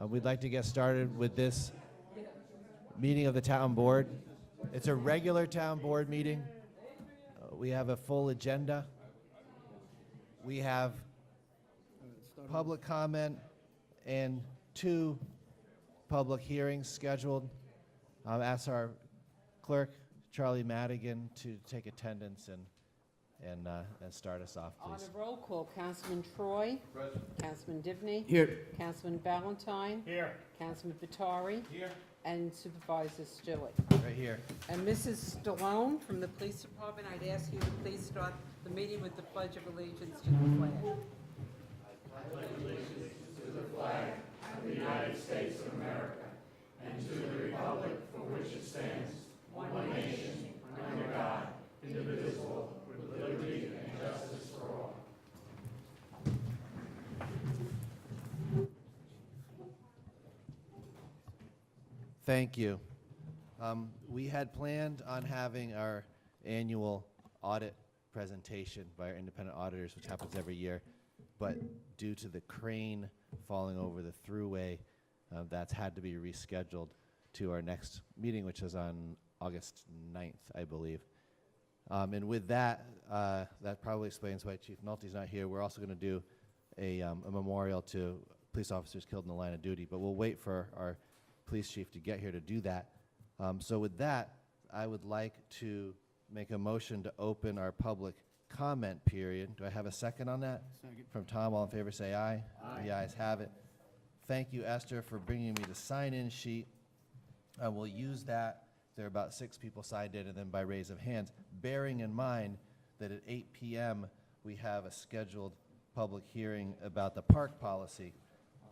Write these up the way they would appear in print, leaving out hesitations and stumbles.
We'd like to get started with this meeting of the town board. It's a regular town board meeting. We have a full agenda. We have public comment and 2 public hearings scheduled. I'll ask our clerk, Charlie Madigan, to take attendance and start us off, On please. a roll call, Councilman Troy. Present. Councilman Divney. Here. Councilman Valentine. Here. Councilman Vitari. Here. And Supervisor Stewart. Right here. And Mrs. Stallone from the Police Department, I'd ask you to please start the meeting with the Pledge of Allegiance to the flag. Thank you. We had planned on having our annual audit presentation by our independent auditors, which happens every year, but due to the crane falling over the thruway, that's had to be rescheduled to our next meeting, which is on August 9th, I believe. And with that, that probably explains why Chief Nolte's not here. We're also going to do a memorial to police officers killed in the line of duty, but we'll wait for our police chief to get here to do that. So with that, I would like to make a motion to open our public comment period. Do I have a second on that? Second. From Tom, all in favor say aye. Aye. The ayes have it. Thank you, Esther, for bringing me the sign-in sheet. I will use that. There are about 6 people signed in, and then by raise of hands, bearing in mind that at 8 p.m. we have a scheduled public hearing about the park policy,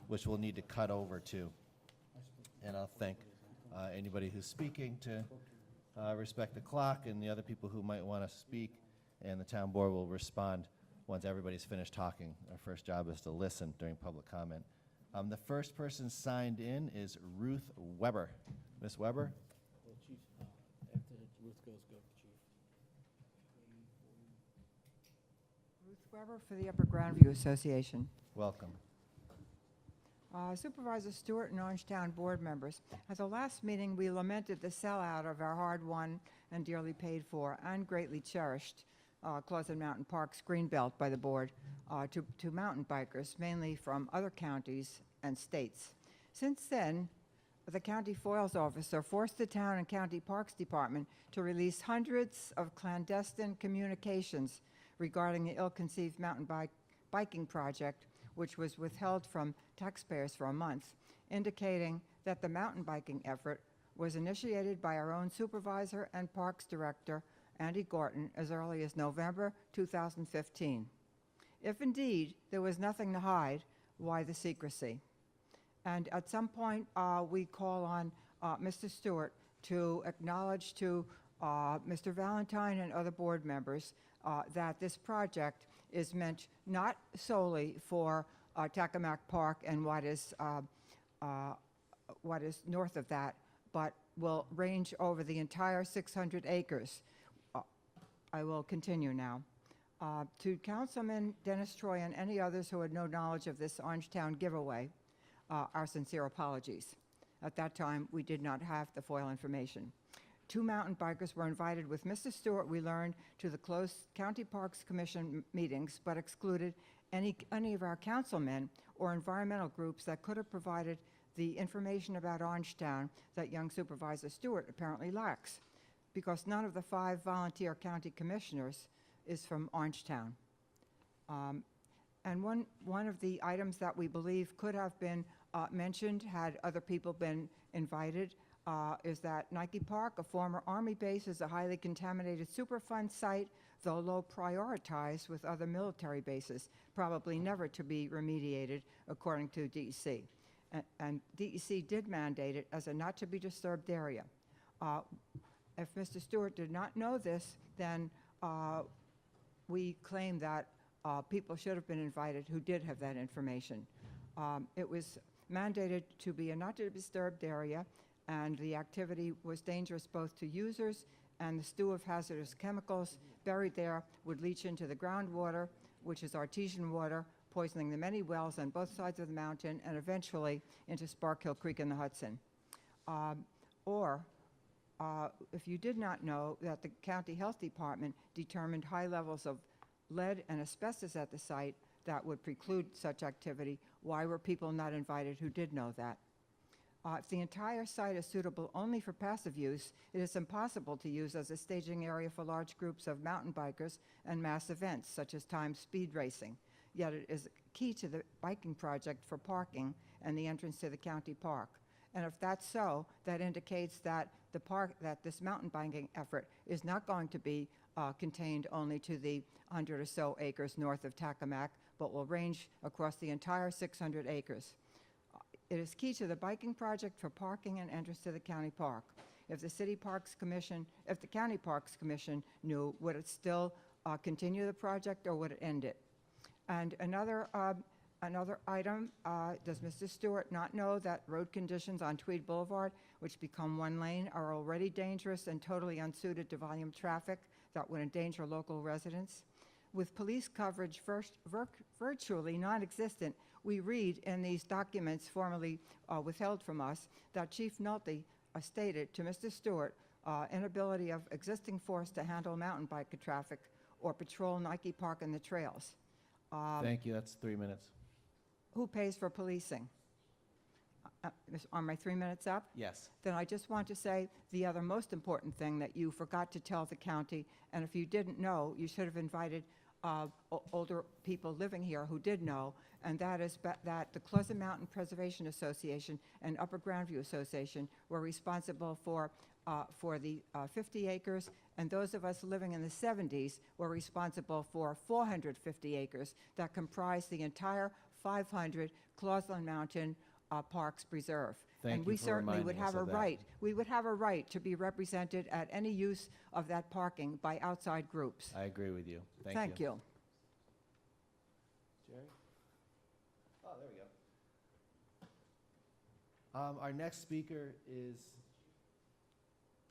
which we'll need to cut over to. And I'll thank anybody who's speaking to respect the clock and the other people who might want to speak, and the town board will respond once everybody's finished talking. Our first job is to listen during public comment. The first person signed in is Ruth Weber. Ms. Weber? Well, Chief, after Ruth goes, go, Chief. Ruth Weber for the Upper Grandview Association. Welcome. Supervisor Stewart and Orangetown board members, at the last meeting we lamented the sellout of our hard-won and dearly paid for and greatly cherished Clausen Mountain Park's greenbelt by the board to mountain bikers, mainly from other counties and states. Since then, the county foils officer forced the town and county parks department to release hundreds of clandestine communications regarding the ill-conceived mountain biking project, which was withheld from taxpayers for a month, indicating that the mountain biking effort was initiated by our own supervisor and parks director, Andy Gorton, as early as November 2015. If indeed there was nothing to hide, why the secrecy? And at some point, we call on Mr. Stewart to acknowledge to Mr. Valentine and other board members that this project is meant not solely for Tacamac Park and what is north of that, but will range over the entire 600 acres. I will continue now. To Councilman Dennis Troy and any others who had no knowledge of this Orangetown giveaway, our sincere apologies. At that time, we did not have the FOIL information. 2 mountain bikers were invited with Mr. Stewart, we learned, to the closed County Parks Commission meetings, but excluded any of our councilmen or environmental groups that could have provided the information about Orangetown that young Supervisor Stewart apparently lacks, because none of the 5 volunteer county commissioners is from Orangetown. And one of the items that we believe could have been mentioned had other people been invited is that Nike Park, a former Army base, is a highly contaminated Superfund site, though low prioritized with other military bases, probably never to be remediated, according to DEC. And DEC did mandate it as a not-to-be-disturbed area. If Mr. Stewart did not know this, then we claim that people should have been invited who did have that information. It was mandated to be a not-to-be-disturbed area, and the activity was dangerous both to users, and the stew of hazardous chemicals buried there would leach into the groundwater, which is artesian water, poisoning the many wells on both sides of the mountain and eventually into Sparkill Creek in the Hudson. If you did not know that the County Health Department determined high levels of lead and asbestos at the site that would preclude such activity, why were people not invited who did know that? If the entire site is suitable only for passive use, it is impossible to use as a staging area for large groups of mountain bikers and mass events, such as timed speed racing. Yet it is key to the biking project for parking and the entrance to the county park. And if that's so, that indicates that that this mountain biking effort is not going to be contained only to the 100 or so acres north of Tacamac, but will range across the entire 600 acres. It is key to the biking project for parking and entrance to the county park. If the County Parks Commission knew, would it still continue the project or would it end it? And another item, does Mr. Stewart not know that road conditions on Tweed Boulevard, which become one lane, are already dangerous and totally unsuited to volume traffic that would endanger local residents? With police coverage virtually non-existent, we read in these documents formerly withheld from us that Chief Nolte stated to Mr. Stewart inability of existing force to handle mountain bike traffic or patrol Nike Park and the trails. Thank you. That's 3 minutes. Who pays for policing? Are my 3 minutes up? Yes. Then I just want to say the other most important thing that you forgot to tell the county, and if you didn't know, you should have invited older people living here who did know, and that is that the Pleasant Mountain Preservation Association and Upper Grandview Association were responsible for the 50 acres, and those of us living in the 70s were responsible for 450 acres that comprise the entire 500 Clausland Mountain Parks Preserve. Thank and you we for certainly would reminding us have a of that. right. We would have a right to be represented at any use of that parking by outside groups. I agree with you. Thank you. Jerry? Oh, there we go. Our next speaker is,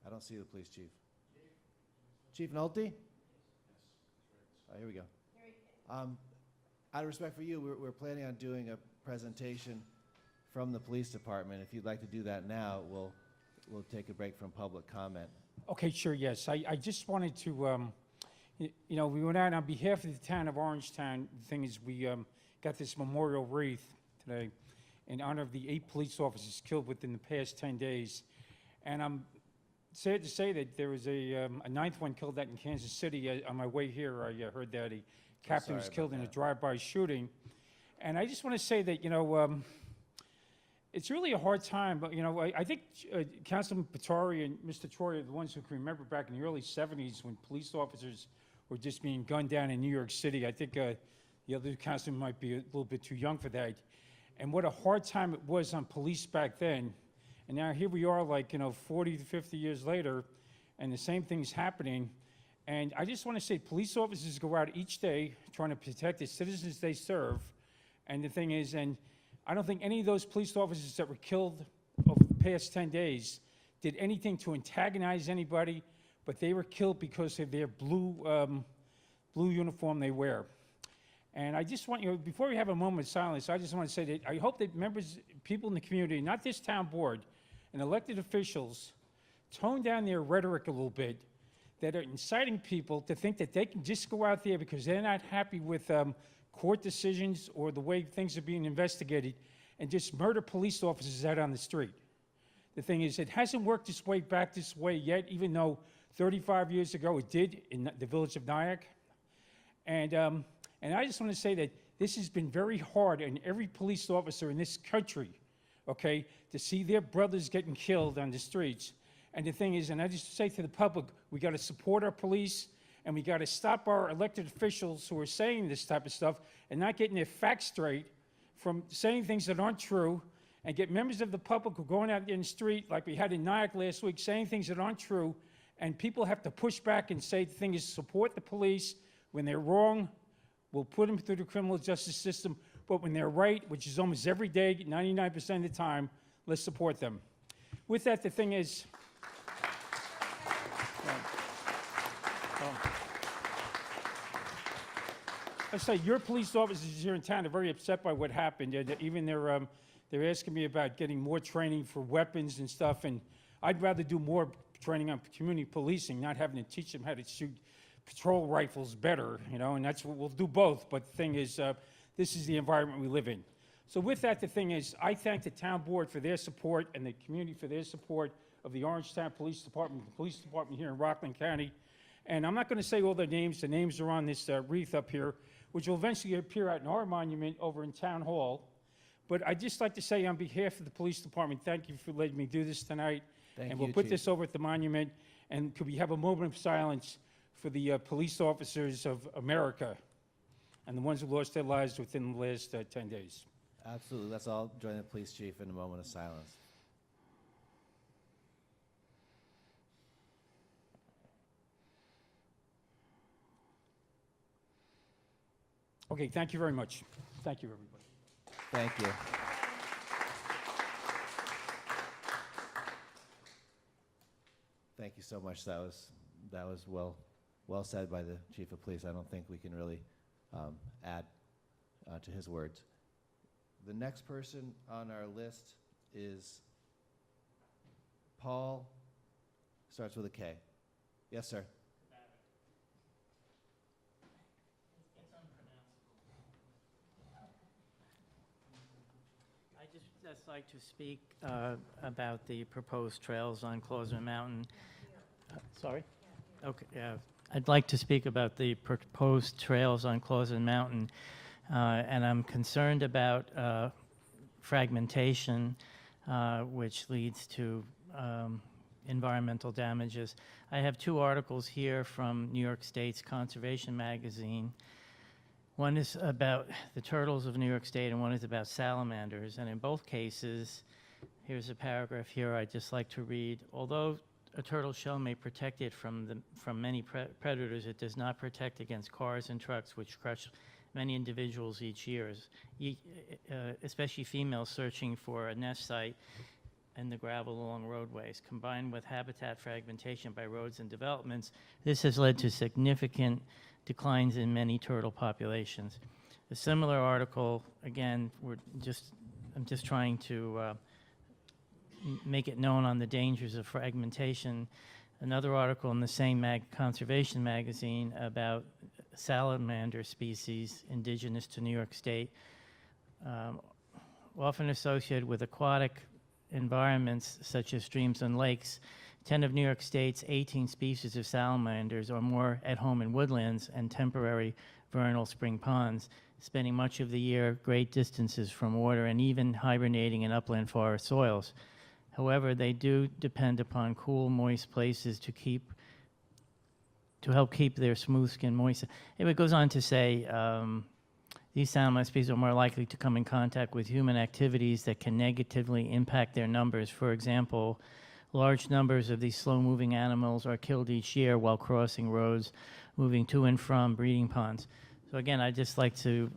I don't see the police chief. Chief Nolte? Oh, here we go. Out of respect for you, we're planning on doing a presentation from the police department. If you'd like to do that now, we'll take a break from public comment. Okay, sure, yes. I just wanted to, we went out on behalf of the town of Orangetown. The thing is, we got this memorial wreath today in honor of the 8 police officers killed within the past 10 days. And I'm sad to say that there was a 9th one killed out in Kansas City. On my way here, I heard that a captain was sorry killed about in a that. drive-by shooting. And I just want to say that, it's really a hard time, but, I think Councilman Patari and Mr. Troy are the ones who can remember back in the early 70s when police officers were just being gunned down in New York City. I think the other councilman might be a little bit too young for that. And what a hard time it was on police back then. And now here we are, 40 to 50 years later, and the same thing's happening. And I just want to say police officers go out each day trying to protect the citizens they serve. And the thing is, and I don't think any of those police officers that were killed over the past 10 days did anything to antagonize anybody, but they were killed because of their blue uniform they wear. And I just want before we have a moment of silence, I just want to say that I hope that people in the community, not this town board, and elected officials, tone down their rhetoric a little bit, that are inciting people to think that they can just go out there because they're not happy with court decisions or the way things are being investigated and just murder police officers out on the street. The thing is, it hasn't worked this way yet, even though 35 years ago it did in the village of Nyack. And I just want to say that this has been very hard on every police officer in this country, okay, to see their brothers getting killed on the streets. And the thing is, and I just say to the public, we got to support our police, and we got to stop our elected officials who are saying this type of stuff and not getting their facts straight from saying things that aren't true, and get members of the public who are going out in the street, like we had in Nyack last week, saying things that aren't true, and people have to push back and say the thing is support the police. When they're wrong, we'll put them through the criminal justice system, but when they're right, which is almost every day, 99% of the time, let's support them. With that, the thing is, I say, your police officers here in town are very upset by what happened. Even they're asking me about getting more training for weapons and stuff, and I'd rather do more training on community policing, not having to teach them how to shoot patrol rifles better, and that's what we'll do both. But the thing is, this is the environment we live in. So with that, the thing is, I thank the town board for their support and the community for their support of the Orangetown Police Department, the police department here in Rockland County. And I'm not going to say all their names. The names are on this wreath up here, which will eventually appear at our monument over in Town Hall. But I'd just like to say on behalf of the police department, thank you for letting me do this tonight. Thank And you, we'll put Chief. this over at the monument. And could we have a moment of silence for the police officers of America and the ones who lost their lives within the last 10 days? Absolutely. Let's all join the police chief in a moment of silence. Okay, thank you very much. Thank you, everybody. Thank you. Thank you so much. That was well said by the chief of police. I don't think we can really add to his words. The next person on our list is Paul. Starts with a K. Yes, sir. I'd just like to speak about the proposed trails on Clausman Mountain. Sorry? Okay, I'd like to speak about the proposed trails on Clausman Mountain, and I'm concerned about fragmentation, which leads to environmental damages. I have two articles here from New York State's Conservation Magazine. One is about the turtles of New York State, and one is about salamanders. And in both cases, here's a paragraph here I'd just like to read. Although a turtle shell may protect it from many predators, it does not protect against cars and trucks, which crush many individuals each year, especially females searching for a nest site in the gravel along roadways. Combined with habitat fragmentation by roads and developments, this has led to significant declines in many turtle populations. A similar article, again, I'm just trying to make it known on the dangers of fragmentation. Another article in the same conservation magazine about salamander species indigenous to New York State, often associated with aquatic environments such as streams and lakes. 10 of New York State's 18 species of salamanders are more at home in woodlands and temporary vernal spring ponds, spending much of the year great distances from water and even hibernating in upland forest soils. However, they do depend upon cool, moist places to help keep their smooth skin moist. It goes on to say these salamander species are more likely to come in contact with human activities that can negatively impact their numbers. For example, large numbers of these slow-moving animals are killed each year while crossing roads, moving to and from breeding ponds. So again, I'd just like to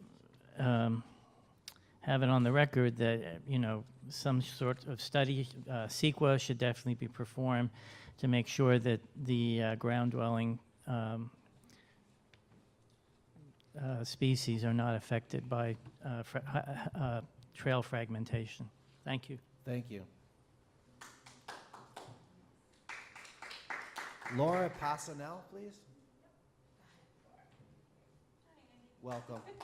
have it on the record that, some sort of study, CEQA should definitely be performed to make sure that the ground-dwelling species are not affected by trail fragmentation. Thank you. Thank you. Laura Passanel, please. Welcome. Okay.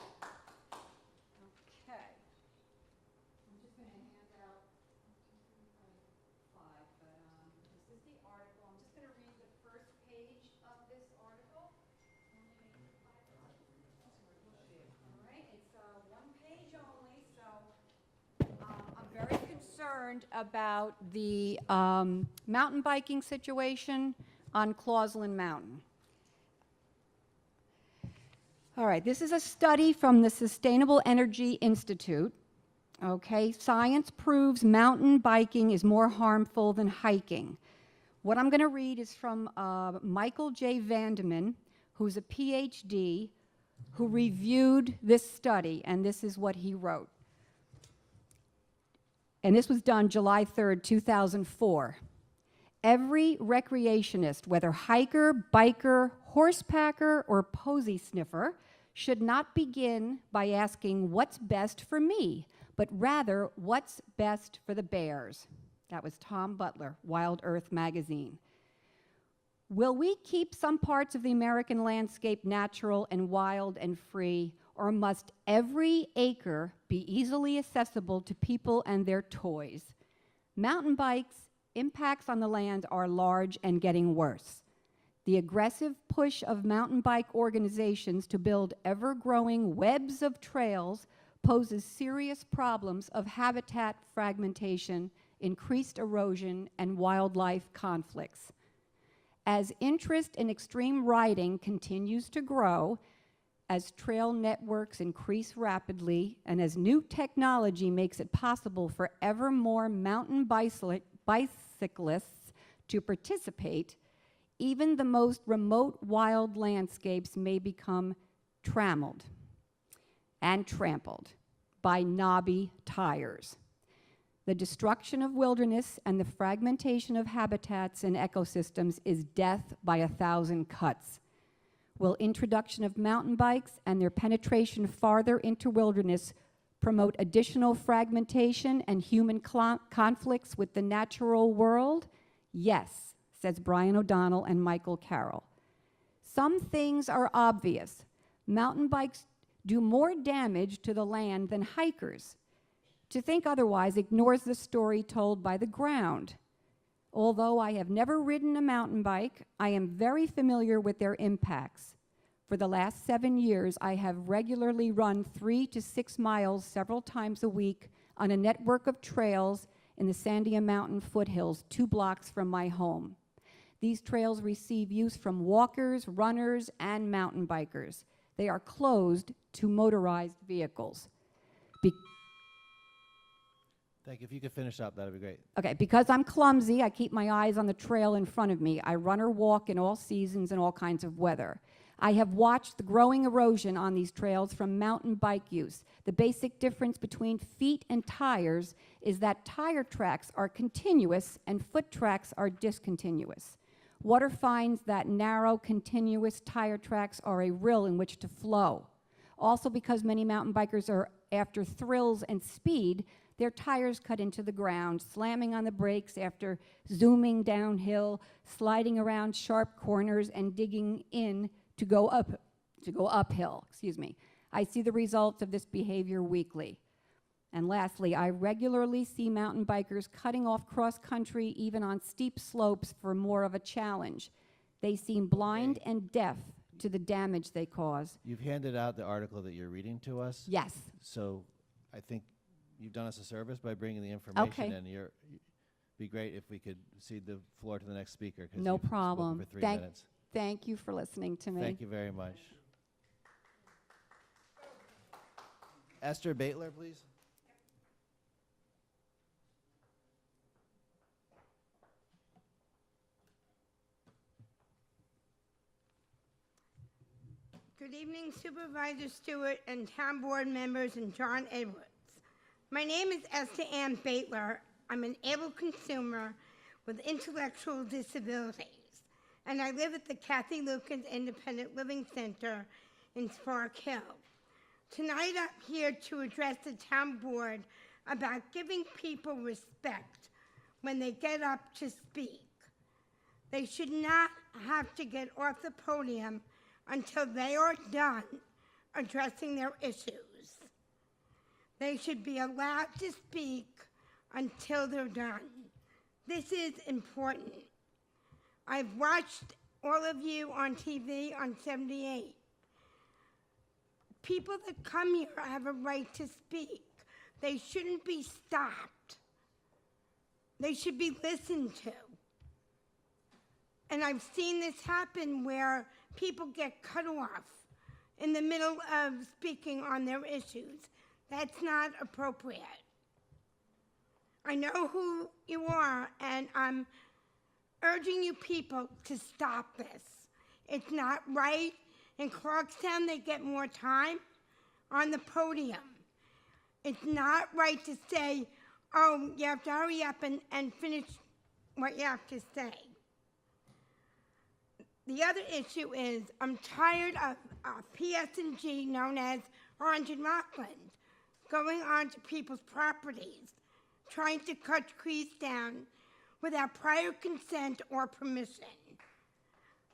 I'm just going to hand out 5, but this is the article. I'm just going to read the first page of this article. All right, it's one page only, so I'm very concerned about the mountain biking situation on Clausland Mountain. All right, this is a study from the Sustainable Energy Institute. Okay, science proves mountain biking is more harmful than hiking. What I'm going to read is from Michael J. Vandeman, who's a PhD, who reviewed this study, and this is what he wrote. And this was done July 3rd, 2004. Every recreationist, whether hiker, biker, horsepacker, or posy sniffer, should not begin by asking what's best for me, but rather what's best for the bears. That was Tom Butler, Wild Earth magazine. Will we keep some parts of the American landscape natural and wild and free, or must every acre be easily accessible to people and their toys? Mountain bikes' impacts on the land are large and getting worse. The aggressive push of mountain bike organizations to build ever-growing webs of trails poses serious problems of habitat fragmentation, increased erosion, and wildlife conflicts. As interest in extreme riding continues to grow, as trail networks increase rapidly, and as new technology makes it possible for ever more mountain bicyclists to participate, even the most remote wild landscapes may become trammeled and trampled by knobby tires. The destruction of wilderness and the fragmentation of habitats and ecosystems is death by 1,000 cuts. Will introduction of mountain bikes and their penetration farther into wilderness promote additional fragmentation and human conflicts with the natural world? Yes, says Brian O'Donnell and Michael Carroll. Some things are obvious. Mountain bikes do more damage to the land than hikers. To think otherwise ignores the story told by the ground. Although I have never ridden a mountain bike, I am very familiar with their impacts. For the last 7 years, I have regularly run 3 to 6 miles several times a week on a network of trails in the Sandia Mountain foothills, 2 blocks from my home. These trails receive use from walkers, runners, and mountain bikers. They are closed to motorized vehicles. Thank you. If you could finish up, that would be great. Okay, because I'm clumsy, I keep my eyes on the trail in front of me. I run or walk in all seasons and all kinds of weather. I have watched the growing erosion on these trails from mountain bike use. The basic difference between feet and tires is that tire tracks are continuous and foot tracks are discontinuous. Water finds that narrow, continuous tire tracks are a rill in which to flow. Also, because many mountain bikers are after thrills and speed, their tires cut into the ground, slamming on the brakes after zooming downhill, sliding around sharp corners, and digging in to go uphill. I see the results of this behavior weekly. And lastly, I regularly see mountain bikers cutting off cross-country, even on steep slopes, for more of a challenge. They seem blind and deaf to the damage they cause. You've handed out the article that you're reading to us. Yes. So I think you've done us a service by bringing the information Okay. in. It'd be great if we could cede the floor to the next speaker. 'Cause No you've spoken problem. For 3 minutes. Thank you for listening to me. Thank you very much. Esther Baitler, please. Good evening, Supervisor Stewart and town board members and John Edwards. My name is Esther Ann Baitler. I'm an able consumer with intellectual disabilities, and I live at the Kathy Lucas Independent Living Center in Spark Hill. Tonight I'm here to address the town board about giving people respect when they get up to speak. They should not have to get off the podium until they are done addressing their issues. They should be allowed to speak until they're done. This is important. I've watched all of you on TV on 78. People that come here have a right to speak. They shouldn't be stopped. They should be listened to. And I've seen this happen where people get cut off in the middle of speaking on their issues. That's not appropriate. I know who you are, and I'm urging you people to stop this. It's not right. In Clarkstown, they get more time on the podium. It's not right to say, oh, you have to hurry up and finish what you have to say. The other issue is I'm tired PS&G known as Orange and Rockland, going onto people's properties, trying to cut trees down without prior consent or permission.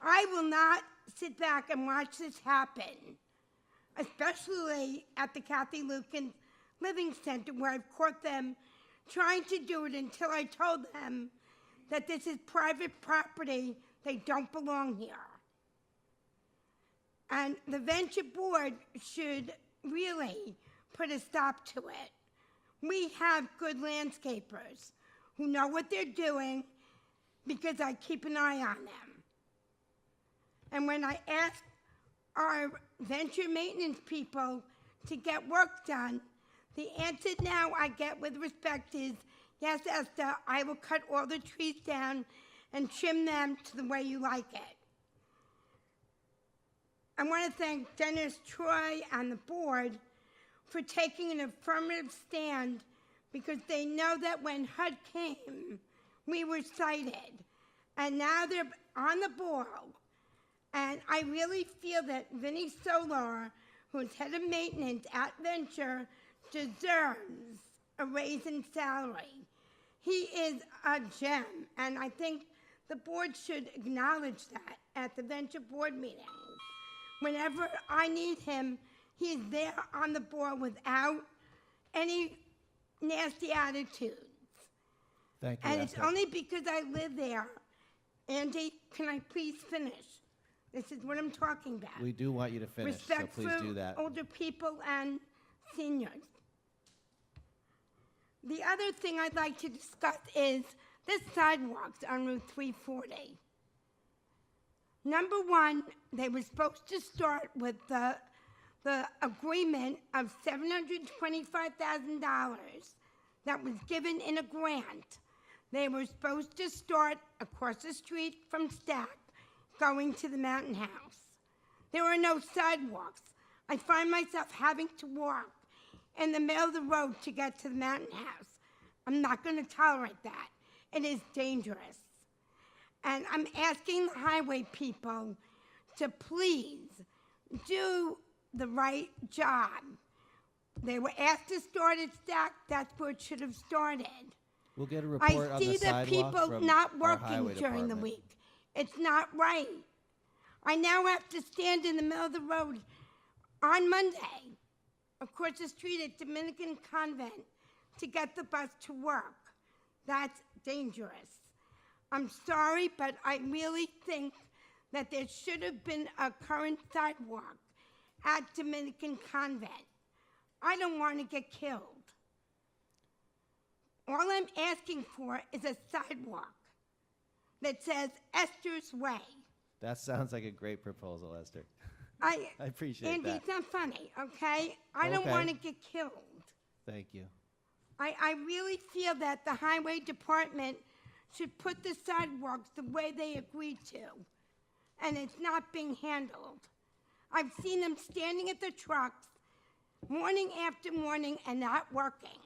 I will not sit back and watch this happen, especially at the Kathy Lucan Living Center, where I've caught them trying to do it until I told them that this is private property, they don't belong here. And the venture board should really put a stop to it. We have good landscapers who know what they're doing because I keep an eye on them. And when I ask our venture maintenance people to get work done, the answer now I get with respect is, yes, Esther, I will cut all the trees down and trim them to the way you like it. I want to thank Dennis Troy and the board for taking an affirmative stand, because they know that when HUD came, we were cited. And now they're on the ball. And I really feel that Vinnie Solar, who's head of maintenance at Venture, deserves a raise in salary. He is a gem, and I think the board should acknowledge that at the Venture board meetings. Whenever I need him, he's there on the board without any nasty attitudes. Thank you, And it's Esther. only because I live there. Andy, can I please finish? This is what I'm talking about. We do want you to finish, so Respect please for do that. older people and seniors. The other thing I'd like to discuss is the sidewalks on Route 340. Number one, they were supposed to start with the agreement of $725,000 that was given in a grant. They were supposed to start across the street from Stack, going to the Mountain House. There are no sidewalks. I find myself having to walk in the middle of the road to get to the Mountain House. I'm not going to tolerate that. It is dangerous. And I'm asking the highway people to please do the right job. They were asked to start at Stack. That's where it should have started. We'll get a I report on see the the sidewalk people from not our highway working during the department. week. It's not right. I now have to stand in the middle of the road on Monday across the street at Dominican Convent to get the bus to work. That's dangerous. I'm sorry, but I really think that there should have been a current sidewalk at Dominican Convent. I don't want to get killed. All I'm asking for is a sidewalk that says Esther's Way. That sounds like a great proposal, Esther. I appreciate Andy, that. it's not funny, okay? I don't Okay. want to get killed. Thank you. I really feel that the highway department should put the sidewalks the way they agreed to, and it's not being handled. I've seen them standing at the trucks morning after morning and not working,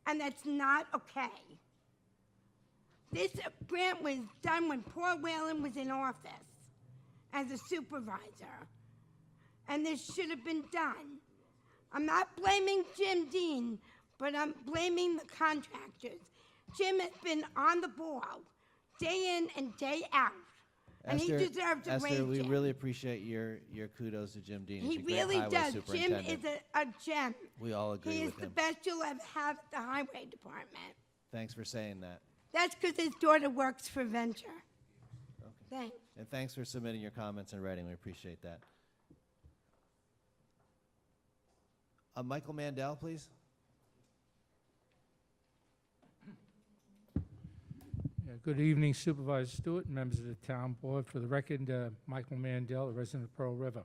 and that's not okay. This grant was done when Paul Whalen was in office as a supervisor, and this should have been done. I'm not blaming Jim Dean, but I'm blaming the contractors. Jim has been on the ball day in and day out, and he deserves a raise. Esther, we Jim. really appreciate your kudos to Jim Dean. He's He a great really highway does. Jim superintendent. is a gem. We all agree He is with the him. best you'll ever have at the highway department. Thanks for saying that. That's because his daughter works for Venture. Thanks. And thanks for submitting your comments in writing. We appreciate that. Michael Mandel, please. Yeah, good evening, Supervisor Stewart and members of the town board. For the record, Michael Mandel, a resident of Pearl River.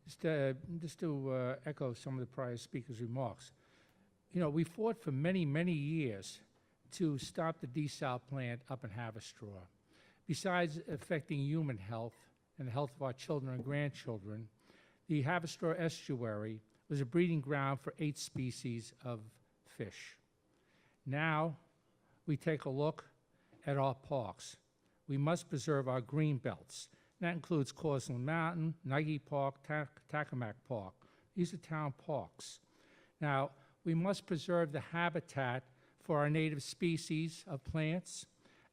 Just to echo some of the prior speakers' remarks. You know, we fought for many, many years to stop the desal plant up in Haverstraw. Besides affecting human health and the health of our children and grandchildren, the Haverstraw estuary was a breeding ground for 8 species of fish. Now, we take a look at our parks. We must preserve our green belts. That includes Causland Mountain, Nike Park, Tacamac Park. These are town parks. Now, we must preserve the habitat for our native species of plants,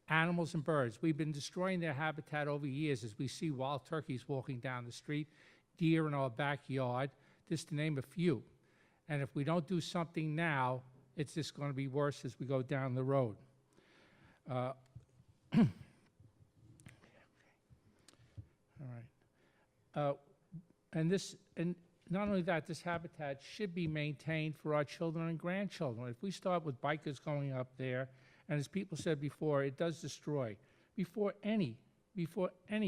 animals, and birds. We've been destroying their habitat over years as we see wild turkeys walking down the street, deer in our backyard, just to name a few. And if we don't do something now, it's just going to be worse as we go down the road. All right. And not only that, this habitat should be maintained for our children and grandchildren. If we start with bikers going up there, and as people said before, it does destroy. Before any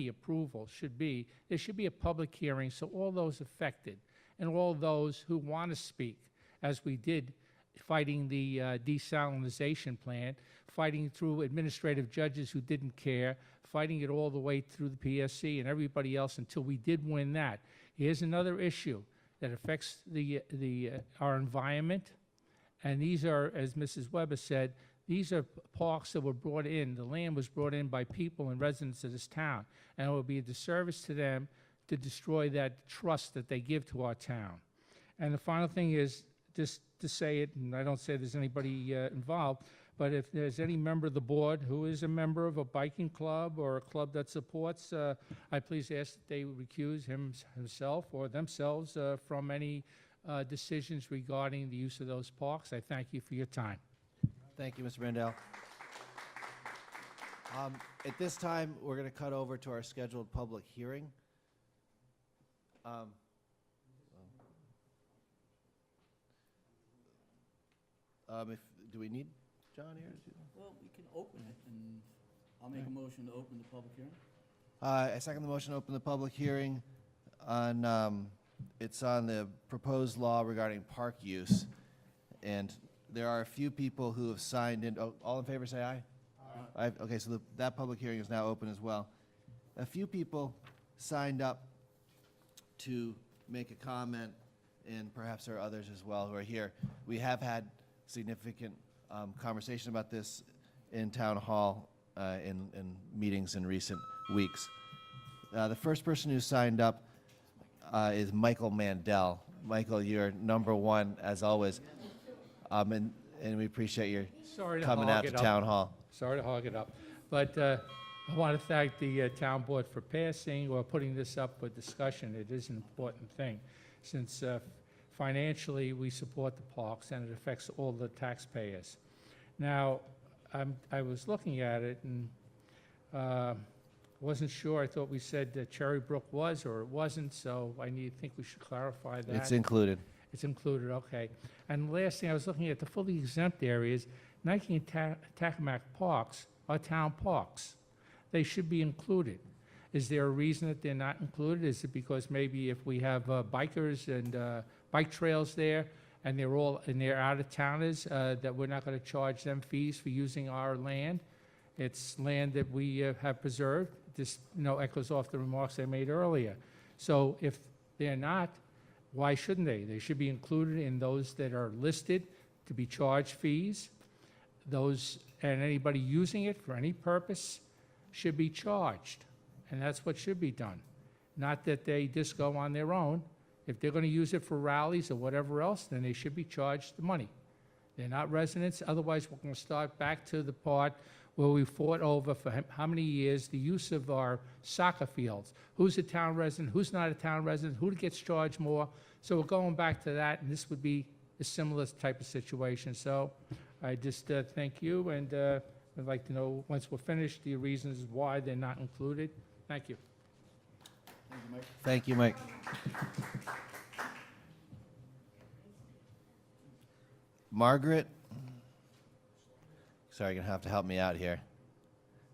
approval there should be a public hearing so all those affected and all those who want to speak, as we did fighting the desalinization plant, fighting through administrative judges who didn't care, fighting it all the way through the PSC and everybody else until we did win that. Here's another issue that affects our environment, and these are, as Mrs. Weber said, these are parks that were brought in. The land was brought in by people and residents of this town, and it would be a disservice to them to destroy that trust that they give to our town. And the final thing is, just to say it, and I don't say there's anybody involved, but if there's any member of the board who is a member of a biking club or a club that supports, I please ask that they recuse himself or themselves from any decisions regarding the use of those parks. I thank you for your time. Thank you, Mr. Mandel. At this time, we're going to cut over to our scheduled public hearing. Do we need John here? Well, we can open it, and I'll make a motion to open the public hearing. I second the motion to open the public hearing on, it's on the proposed law regarding park use. And there are a few people who have signed in. Oh, all in favor, say aye. Aye. Okay, so that public hearing is now open as well. A few people signed up to make a comment, and perhaps there are others as well who are here. We have had significant conversation about this in town hall in meetings in recent weeks. The first person who signed up is Michael Mandel. Michael, you're number one as always, and we appreciate your coming out to town hall. Sorry to hog it up, but I want to thank the town board for passing or putting this up for discussion. It is an important thing, since financially we support the parks and it affects all the taxpayers. Now, I was looking at it and wasn't sure. I thought we said that Cherry Brook was or it wasn't, so I think we should clarify that. It's included. It's included, okay. And the last thing, I was looking at the fully exempt areas. Nike and Tacamac parks are town parks. They should be included. Is there a reason that they're not included? Is it because maybe if we have bikers and bike trails there, and they're out-of-towners, that we're not going to charge them fees for using our land? It's land that we have preserved. This, echoes off the remarks I made earlier. So if they're not, why shouldn't they? They should be included in those that are listed to be charged fees. Those, and anybody using it for any purpose should be charged. And that's what should be done. Not that they just go on their own. If they're going to use it for rallies or whatever else, then they should be charged the money. They're not residents. Otherwise, we're going to start back to the part where we fought over for how many years the use of our soccer fields. Who's a town resident? Who's not a town resident? Who gets charged more? So we're going back to that, and this would be a similar type of situation. So I just thank you, and I'd like to know, once we're finished, the reasons why they're not included. Thank you. Thank you, Mike. Margaret? Sorry, you're going to have to help me out here.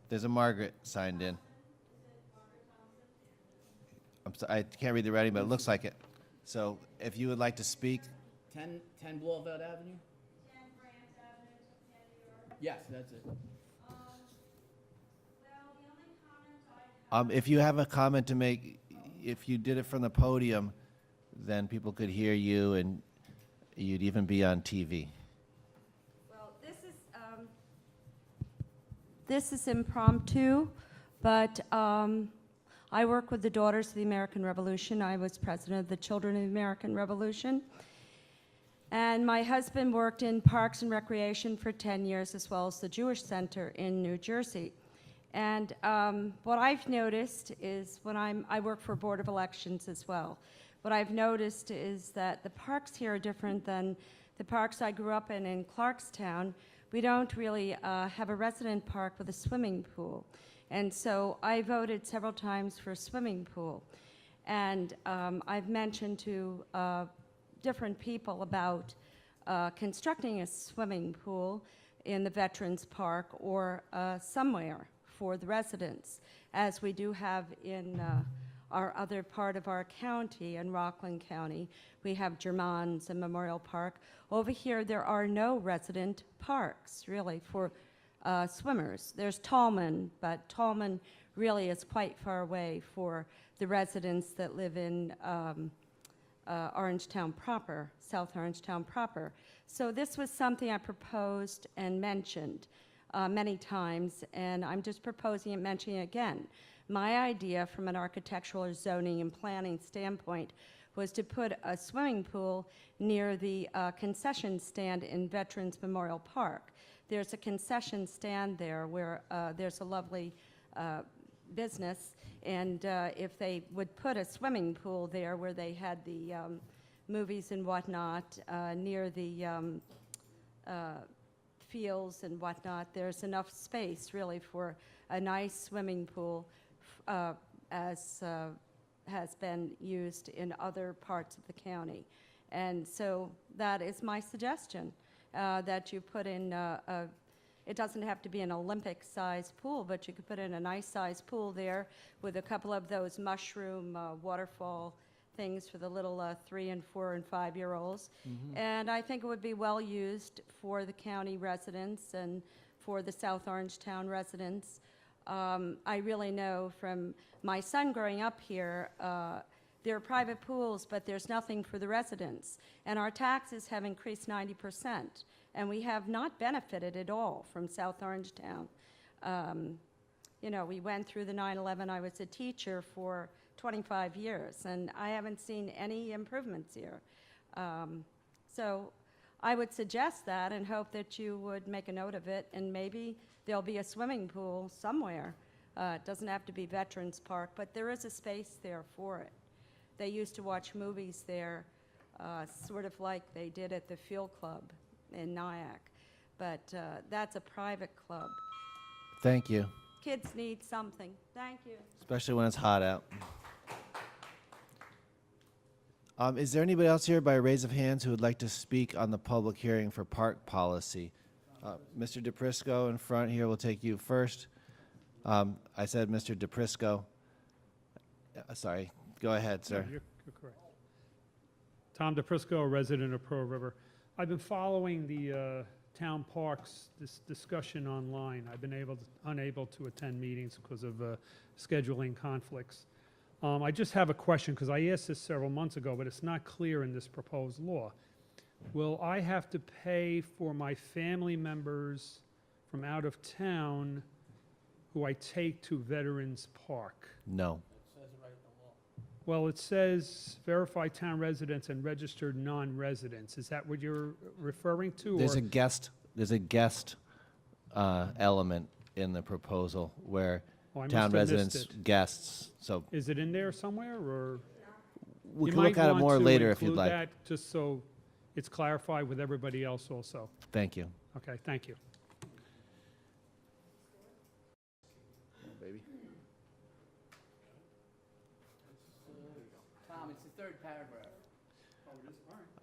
There's a Margaret signed in. I can't read the writing, but it looks like it. So if you would like to speak. 10 Blauvelt Avenue? 10 France Avenue, 10 New York. Yes, that's it. If you have a comment to make, if you did it from the podium, then people could hear you and you'd even be on TV. Well, this is impromptu, but I I work with the Daughters of the American Revolution. I was president of the Children of the American Revolution. And my husband worked in Parks and Recreation for 10 years, as well as the Jewish Center in New Jersey. And what I've noticed is I work for Board of Elections as well. What I've noticed is that the parks here are different than the parks I grew up in Clarkstown. We don't really have a resident park with a swimming pool. And so I voted several times for a swimming pool. And I've mentioned to different people about constructing a swimming pool in the Veterans Park or somewhere for the residents, as we do have in our other part of our county, in Rockland County. We have Germans and Memorial Park. Over here, there are no resident parks, really, for swimmers. There's Tallman, but Tallman really is quite far away for the residents that live in Orangetown proper, South Orangetown proper. So this was something I proposed and mentioned many times, and I'm just proposing and mentioning it again. My idea from an architectural or zoning and planning standpoint was to put a swimming pool near the concession stand in Veterans Memorial Park. There's a concession stand there where there's a lovely business, and if they would put a swimming pool there where they had the movies and whatnot near the fields and whatnot, there's enough space really for a nice swimming pool as has been used in other parts of the county. And so that is my suggestion, that you put in it doesn't have to be an Olympic-sized pool, but you could put in a nice-sized pool there with a couple of those mushroom waterfall things for the little 3 and 4 and 5-year-olds. And I think it would be well used for the county residents and for the South Orangetown residents. I really know from my son growing up here, there are private pools, but there's nothing for the residents. And our taxes have increased 90%, and we have not benefited at all from South Orangetown. You know, we went through the 9/11. I was a teacher for 25 years, and I haven't seen any improvements here. So I would suggest that and hope that you would make a note of it, and maybe there'll be a swimming pool somewhere. It doesn't have to be Veterans Park, but there is a space there for it. They used to watch movies there, sort of like they did at the Field Club in Nyack. But that's a private club. Thank you, Kids need something. Thank you. especially when it's hot out. Is there anybody else here by raise of hands who would like to speak on the public hearing for park policy? Mr. DePrisco in front here, will take you first. I said Mr. DePrisco. Sorry, go ahead, sir. No, you're correct. Tom DePrisco, a resident of Pearl River. I've been following the town parks discussion online. I've been unable to attend meetings because of scheduling conflicts. I just have a question, because I asked this several months ago, but it's not clear in this proposed law. Will I have to pay for my family members from out of town who I take to Veterans Park? No. Well, it says verify town residents and registered non-residents. Is that what you're referring to? There's or- a guest element in the proposal where Oh, I town must have missed residents, it. guests, so Is it in there somewhere, or? we You can look might at it want more to later if you'd include like. that, just so it's clarified with everybody else also. Thank you. Okay, thank you. Tom, it's the third paragraph.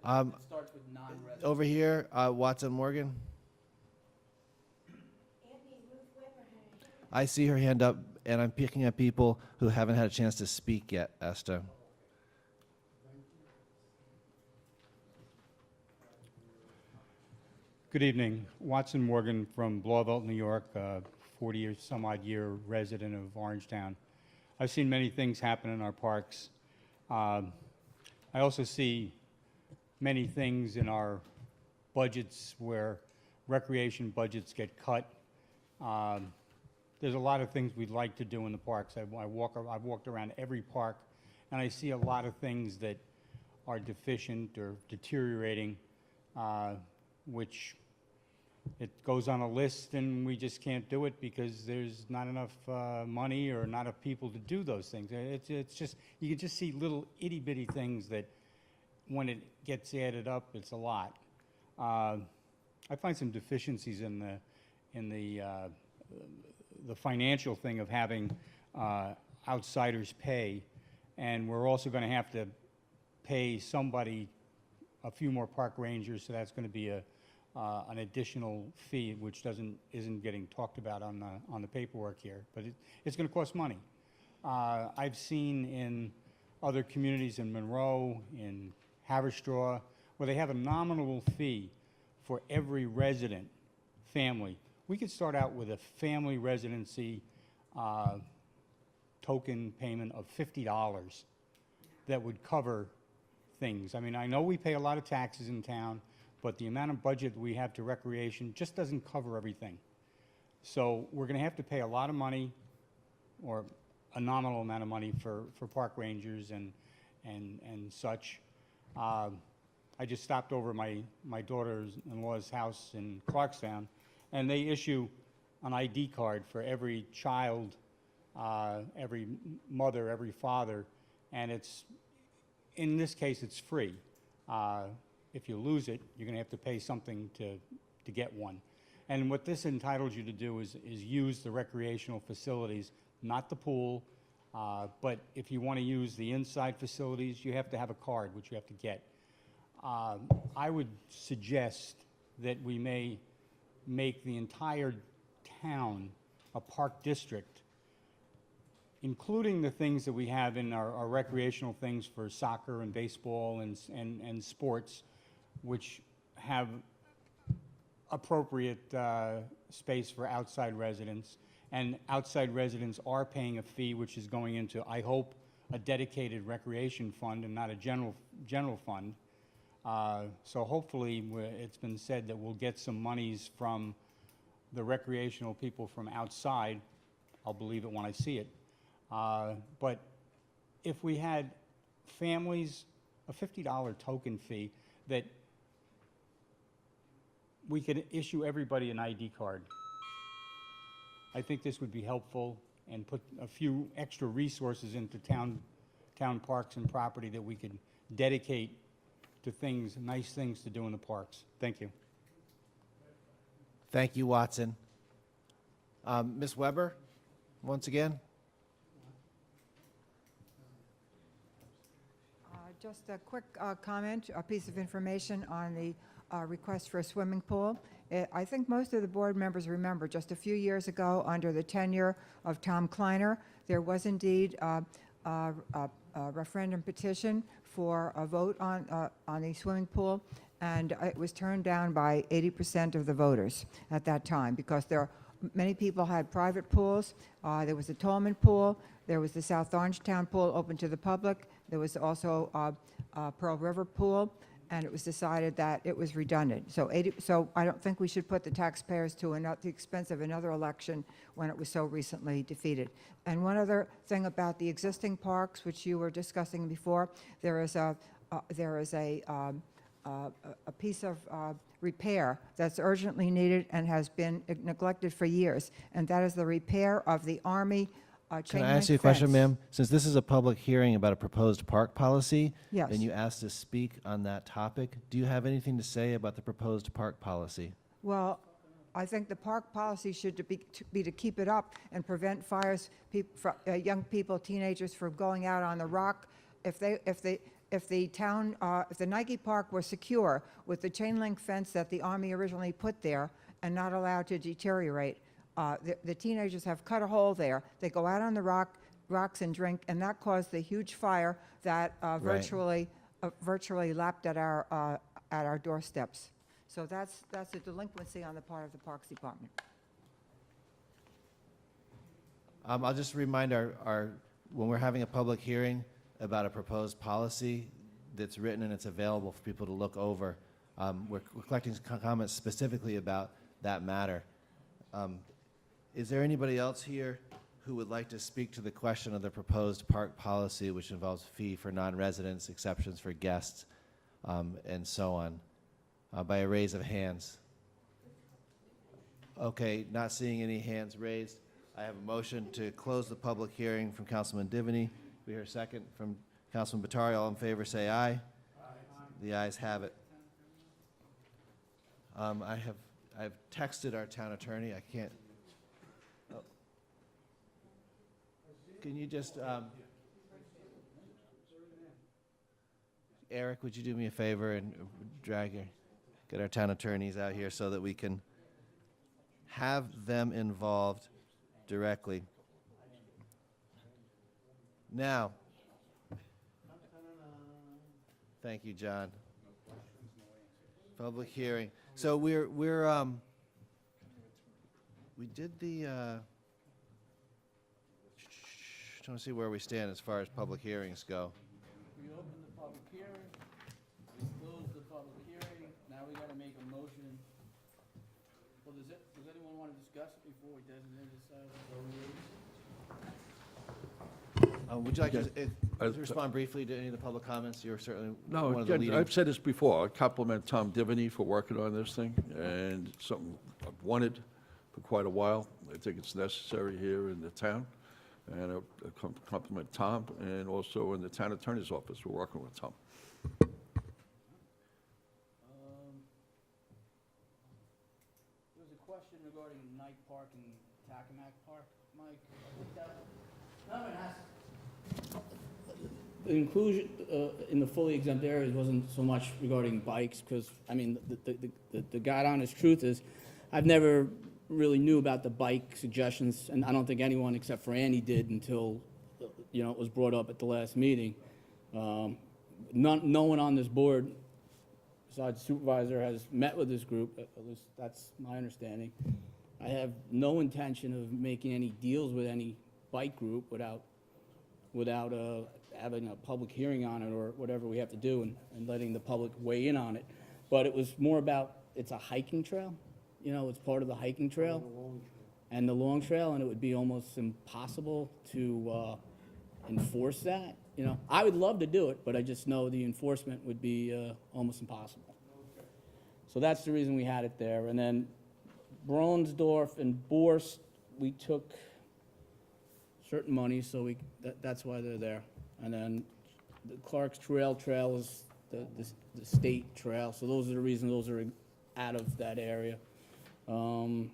Um, It starts with non-resident. over here, Watson Morgan. I see her hand up, and I'm picking at people who haven't had a chance to speak yet, Esther. Good evening. Watson Morgan from Blauvelt, New York, 40-some-odd-year resident of Orangetown. I've seen many things happen in our parks. I also see many things in our budgets where recreation budgets get cut. there's a lot of things we'd like to do in the parks. I've walked around every park, and I see a lot of things that are deficient or deteriorating, which it goes on a list and we just can't do it because there's not enough money or not enough people to do those things. It's just, you can just see little itty bitty things that when it gets added up, it's a lot. I find some deficiencies in the financial thing of having outsiders pay, and we're also going to have to pay somebody a few more park rangers, so that's going to be an additional fee, which isn't getting talked about on the paperwork here, but it's going to cost money. I've seen in other communities in Monroe, in Haverstraw, where they have a nominal fee for every resident family. We could start out with a family residency token payment of $50 that would cover things. I mean, I know we pay a lot of taxes in town, but the amount of budget we have to recreation just doesn't cover everything. So we're going to have to pay a lot of money, or a nominal amount of money for park rangers and such. I just stopped over my daughter-in-law's house in Clarkstown, and they issue an ID card for every child, every mother, every father, and in this case, it's free. If you lose it, you're going to have to pay something to get one. And what this entitles you to do is use the recreational facilities, not the pool, but if you want to use the inside facilities, you have to have a card, which you have to get. I would suggest that we may make the entire town a park district, including the things that we have in our recreational things for soccer and baseball and sports, which have appropriate space for outside residents. And outside residents are paying a fee, which is going into, I hope, a dedicated recreation fund and not a general fund. So hopefully, it's been said that we'll get some monies from the recreational people from outside. I'll believe it when I see it. But if we had families, a $50 token fee that we could issue everybody an ID card, I think this would be helpful and put a few extra resources into town parks and property that we could dedicate to things, nice things to do in the parks. Thank you. Thank you, Watson. Ms. Weber, once again. Just a quick comment, a piece of information on the request for a swimming pool. I think most of the board members remember just a few years ago, under the tenure of Tom Kleiner, there was indeed a referendum petition for a vote on a swimming pool, and it was turned down by 80% of the voters at that time, because many people had private pools. There was the Tolman pool, there was the South Orangetown pool open to the public, there was also Pearl River pool, and it was decided that it was redundant. So I don't think we should put the taxpayers to the expense of another election when it was so recently defeated. And one other thing about the existing parks, which you were discussing before, there is a piece of repair that's urgently needed and has been neglected for years, and that is the repair of the Army Can I ask you a question, ma'am? Since this is a public hearing about a proposed park policy, Yes. and you asked to speak on that topic, do you have anything to say about the proposed park policy? Well, I think the park policy should be to keep it up and prevent fires, young people, teenagers from going out on the rock. If the Nike Park were secure with the chain link fence that the Army originally put there and not allowed to deteriorate, the teenagers have cut a hole there. They go out on the rocks and drink, and that caused the huge fire that virtually lapped at our doorsteps. So that's a delinquency on the part of the Parks Department. I'll just remind when we're having a public hearing about a proposed policy that's written and it's available for people to look over, we're collecting comments specifically about that matter. Is there anybody else here who would like to speak to the question of the proposed park policy, which involves fee for non-residents, exceptions for guests, and so on, by a raise of hands? Okay, not seeing any hands raised. I have a motion to close the public hearing from Councilman Divany. We hear a second from Councilman Batari. All in favor, say aye. Aye. The ayes have it. I've texted our town attorney. I can't. Oh. Can you just, Eric, would you do me a favor and get our town attorneys out here so that we can have them involved directly. Now, thank you, John. Public hearing. So we did the, trying to see where we stand as far as public hearings go. We opened the public hearing, we closed the public hearing, now we gotta make a motion. Well, does anyone wanna discuss it before we designate this? Would you like to respond briefly to any of the public comments? You're certainly No, one of the again, leading. I've said this before. I compliment Tom Divany for working on this thing, and it's something I've wanted for quite a while. I think it's necessary here in the town, and I compliment Tom, and also in the town attorney's office, we're working with Tom. There was a question regarding Knight Park and Tacamac Park, Mike. No one asked. The inclusion in the fully exempt areas wasn't so much regarding bikes, because, I mean, the God honest truth is, I've never really knew about the bike suggestions, and I don't think anyone except for Andy did until, you know, it was brought up at the last meeting. No one on this board, besides the supervisor, has met with this group, at least that's my understanding. I have no intention of making any deals with any bike group without having a public hearing on it or whatever we have to do and letting the public weigh in on it. But it was more about, it's a hiking trail, you know, it's part of the hiking trail and the long trail, and it would be almost impossible to enforce that. You know, I would love to do it, but I just know the enforcement would be almost impossible. So that's the reason we had it there. And then Bronsdorf and Borst, we took certain money, so that's why they're there. And then the Clark's Trail is the state trail, so those are the reasons those are out of that area. Well,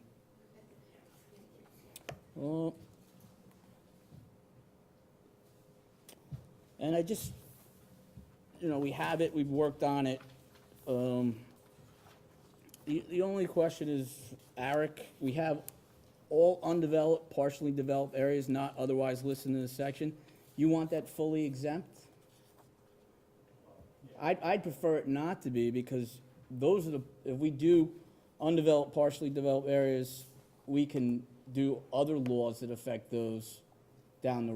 and I just, you know, we have it, we've worked on it. The only question is, Eric, we have all undeveloped, partially developed areas not otherwise listed in this section. You want that fully exempt? I'd prefer it not to be, because those are if we do undeveloped, partially developed areas, we can do other laws that affect those down the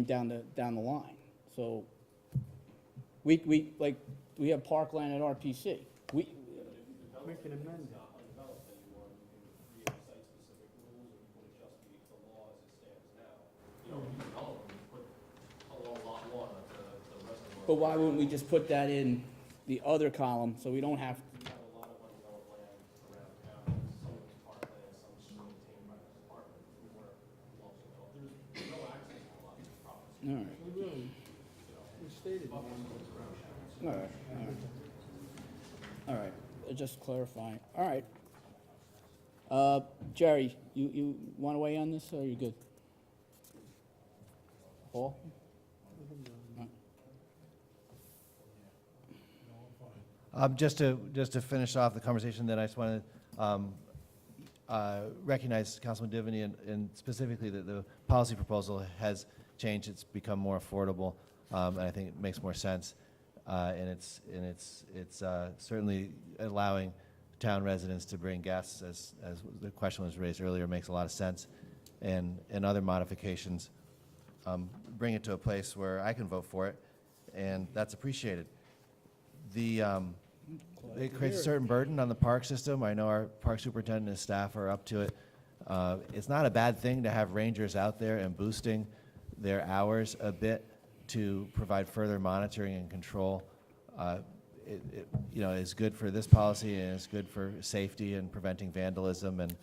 down the line. So we have parkland at RPC. We can amend that. But why wouldn't we just put that in the other column, so we don't have? All right. All right, just clarifying. All right. Jerry, you want to weigh in on this, or are you good? Paul? Just to finish off the conversation, then I just want to recognize Councilman Divany and specifically that the policy proposal has changed. It's become more affordable, and I think it makes more sense. And it's certainly allowing town residents to bring guests, as the question was raised earlier, makes a lot of sense. And other modifications bring it to a place where I can vote for it, and that's appreciated. It creates a certain burden on the park system. I know our park superintendent and his staff are up to it. It's not a bad thing to have rangers out there and boosting their hours a bit to provide further monitoring and control. Is good for this policy, and it's good for safety and preventing vandalism and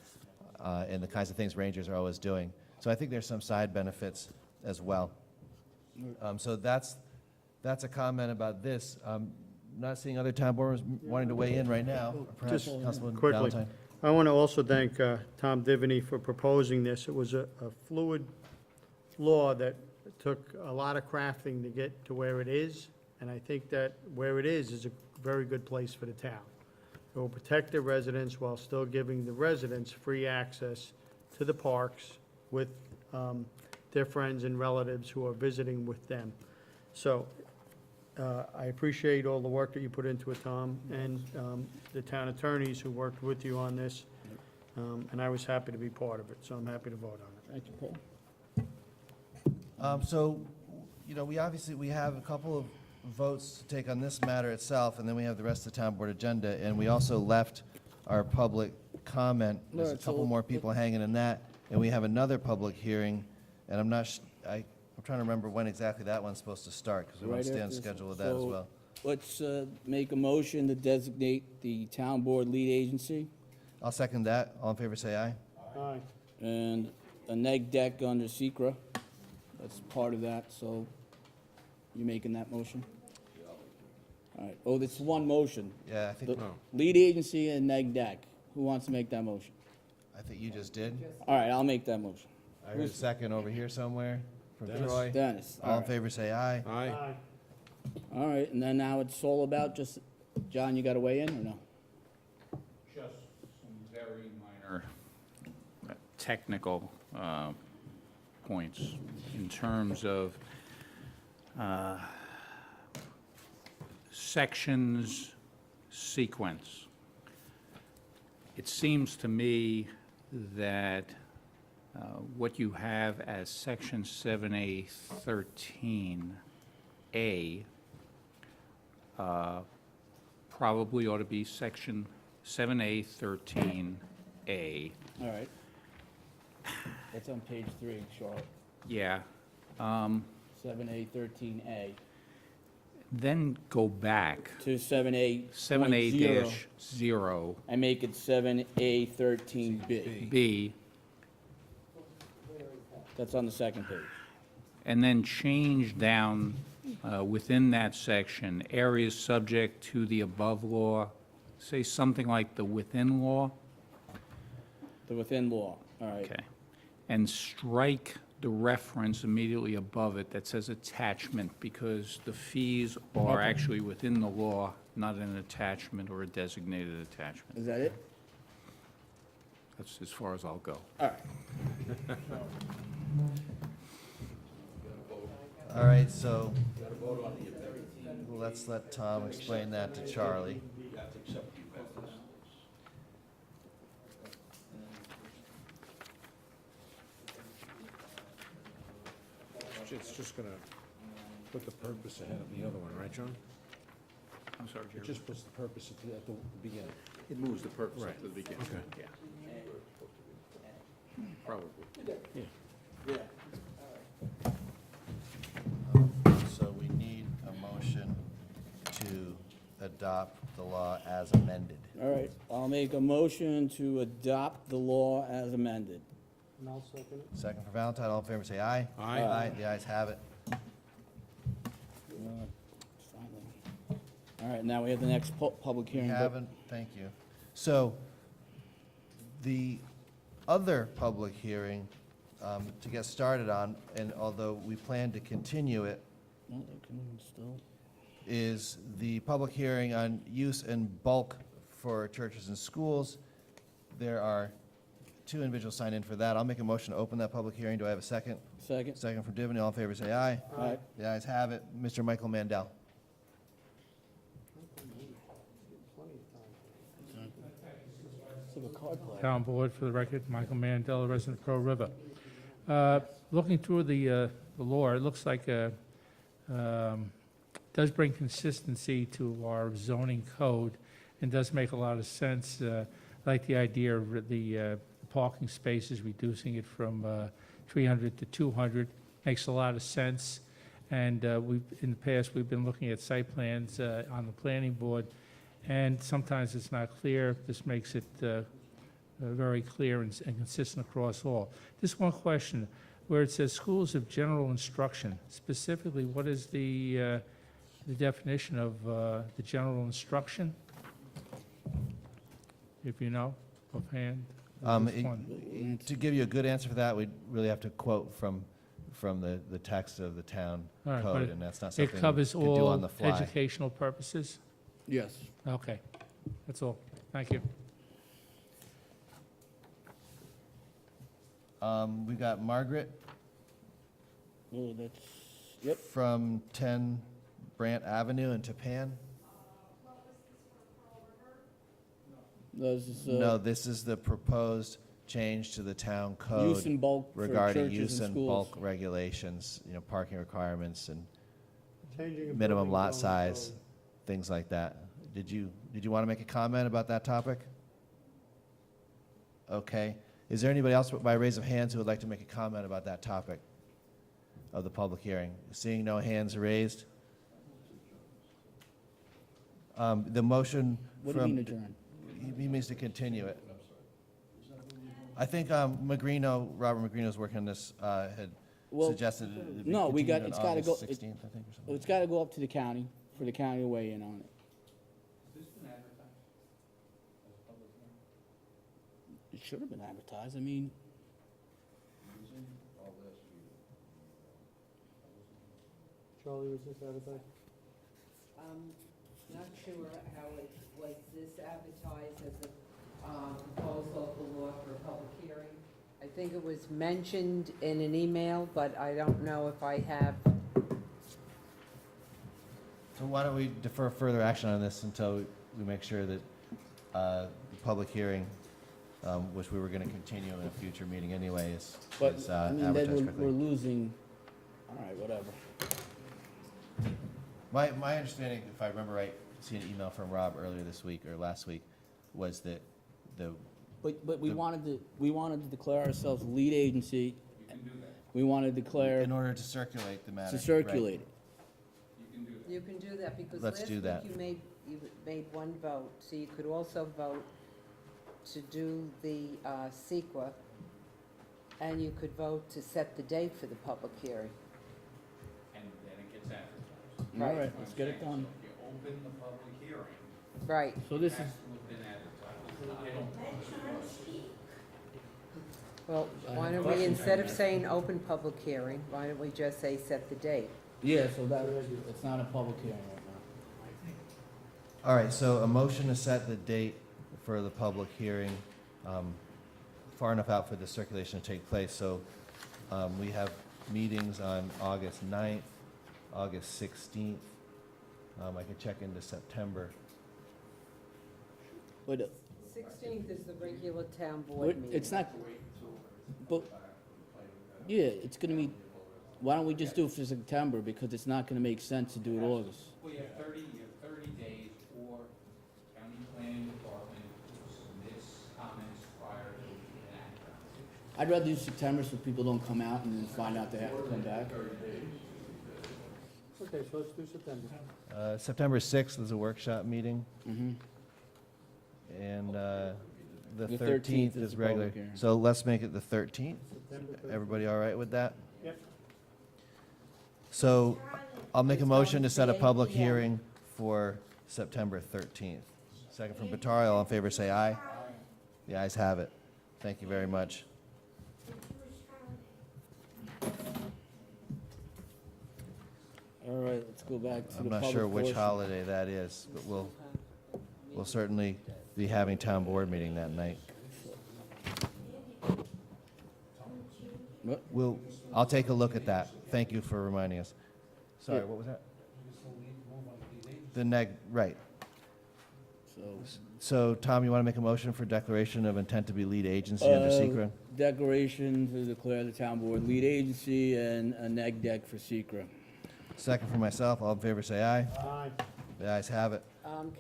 the kinds of things rangers are always doing. So I think there's some side benefits as well. So that's a comment about this. Not seeing other town board members wanting to weigh in right now. Perhaps Just Councilman quickly, Valentine. I want to also thank Tom Divany for proposing this. It was a fluid law that took a lot of crafting to get to where it is, and I think that where it is a very good place for the town. It will protect the residents while still giving the residents free access to the parks with their friends and relatives who are visiting with them. So I appreciate all the work that you put into it, Tom, and the town attorneys who worked with you on this, and I was happy to be part of it, so I'm happy to vote on it. Thank you, Paul. We have a couple of votes to take on this matter itself, and then we have the rest of the town board agenda, and we also left our public comment. There's a Right, couple so- more people hanging in that, and we have another public hearing, and I'm trying to remember when exactly that one's supposed to start, because we want Right to stay on after this schedule one. with that as So, well. Let's make a motion to designate the town board lead agency I'll second that. All in favor, say aye. Aye. and a neg deck under secra. That's part of that, so you making that motion? All right, oh, it's one motion. Yeah, I The think, lead agency and neg deck. Who wants to make that motion? you just did. All right, I'll make that motion. I heard a second over here somewhere from Troy. Dennis, All in favor, say aye. Aye. All right, and then now it's all about just, John, you got to weigh in or no? Just some very minor technical points in terms of sections sequence. It seems to me that what you have as section 7A 13A probably ought to be section 7A 13A. All right. That's on page 3, Charlotte. Yeah. 7A 13A Then go back, to 7A 7A-0, and make it 7A 13B. B, That's on the second page. and then change down within that section, areas subject to the above law, say something like the within law, The within law, all right. okay? And strike the reference immediately above it that says attachment, because the fees are Okay. actually within the law, not an attachment or a designated attachment. Is that it? That's as far as I'll go. All right. All right, so let's let Tom explain that to Charlie. It's just gonna put the purpose ahead of the other one, right, John? I'm sorry, It Jerry. just puts the purpose at the beginning. It moves the purpose Right. up to the beginning. Okay. Yeah. Probably. So we need a motion to adopt the law as amended. All right, I'll make a motion to adopt the law as amended. And I'll second it. Second for Valentine, all in favor, say aye. Aye. Aye, the ayes have it. All right, now we have the next public We hearing. but- haven't, thank you. So, the other public hearing to get started on, and although we plan to continue it, No, they can still- is the public hearing on use in bulk for churches and schools. There are 2 individuals signed in for that. I'll make a motion to open that public hearing. Do I have a second? Second? Second from Divany. All in favor, say aye. Aye. The ayes have it. Mr. Michael Mandel. It's like a card play. Town Board, for the record, Michael Mandela, resident of Crow River. Looking through the law, it looks like does bring consistency to our zoning code and does make a lot of sense. I like the idea of the parking spaces, reducing it from 300 to 200, makes a lot of sense. And in the past, we've been looking at site plans on the planning board, and sometimes it's not clear. This makes it very clear and consistent across all. Just one question, where it says schools of general instruction, specifically, what is the definition of the general instruction? If you know offhand. Just one. To give you a good answer for that, we'd really have to quote from the text of the town All right, but code, and that's not something It we covers could do on all the fly. educational purposes? Yes. Okay, that's all. Thank you. We got Margaret Oh, that's, yep. from 10 Brant Avenue in Tapan. This is, No, this is the proposed change to the town code use in bulk for regarding churches use and and schools. bulk regulations, parking requirements and Changing a minimum building lot zone size, code. things like that. Did you want to make a comment about that topic? Okay. Is there anybody else by raise of hands who would like to make a comment about that topic of the public hearing? Seeing no hands raised. The motion What do you from... mean adjourn? He means to continue it. I think Robert Magrino's working on this, had Well, suggested it be no, continued on it's gotta go, August 16th, I think, or something. it's gotta go up to the county, for the county to weigh in on it. It should have been advertised, I mean, Charlie, was this advertised? Not sure how it was this advertised as a proposal of the law for a public hearing. I think it was mentioned in an email, but I don't know if I have. So why don't we defer further action on this until we make sure that the public hearing, which we were going to continue in a future meeting anyway, is but, I mean, then advertised we're correctly. losing, all right, whatever. My understanding, if I remember right, seeing an email from Rob earlier this week or last week, was that But we wanted to declare ourselves lead agency. We want to declare, in order to circulate the matter. to right. circulate it. You can do that because Let's last do week that. you made one vote, so you could also vote to do the CEQA, and you could vote to set the date for the public hearing. And then it gets advertised. All Right. right, let's get it done. If you open the public hearing, Right. So this it is, has to have been advertised. Well, why don't we, instead of saying open public hearing, why don't we just say set the date? yeah, so that, it's not a public hearing right now. All right, so a motion to set the date for the public hearing, far enough out for the circulation to take place. So we have meetings on August 9th, August 16th. I can check into September. But 16th is the regular town What- board meeting. it's not, but, yeah, it's gonna be, why don't we just do it for September, because it's not gonna make sense to do it August. Well, you have 30 days for county planning department to submit comments prior to enactment. I'd rather do September so people don't come out and then find out they have to come back. Okay, so let's do September. September 6th is a workshop meeting, Mm-hmm. and the The 13th is the regular. public hearing. So let's make it the 13th. September 13th. Everybody all right with that? Yep. So I'll make a motion to set a 8 public p.m. hearing for September 13th. Second from Patari, all in favor say aye. The ayes have it. Thank you very much. All right, let's go back to the I'm public not sure which portion. holiday that is, but we'll certainly be having town board meeting that night. What? I'll take a look at that. Thank you for reminding us. Sorry, Yeah. what was that? Right. So, So, Tom, you want to make a motion for declaration of intent to be lead agency under secret? Declaration to declare the town board lead agency and a neg deck for secret. Second for myself, all in favor say aye. Aye. The ayes have it.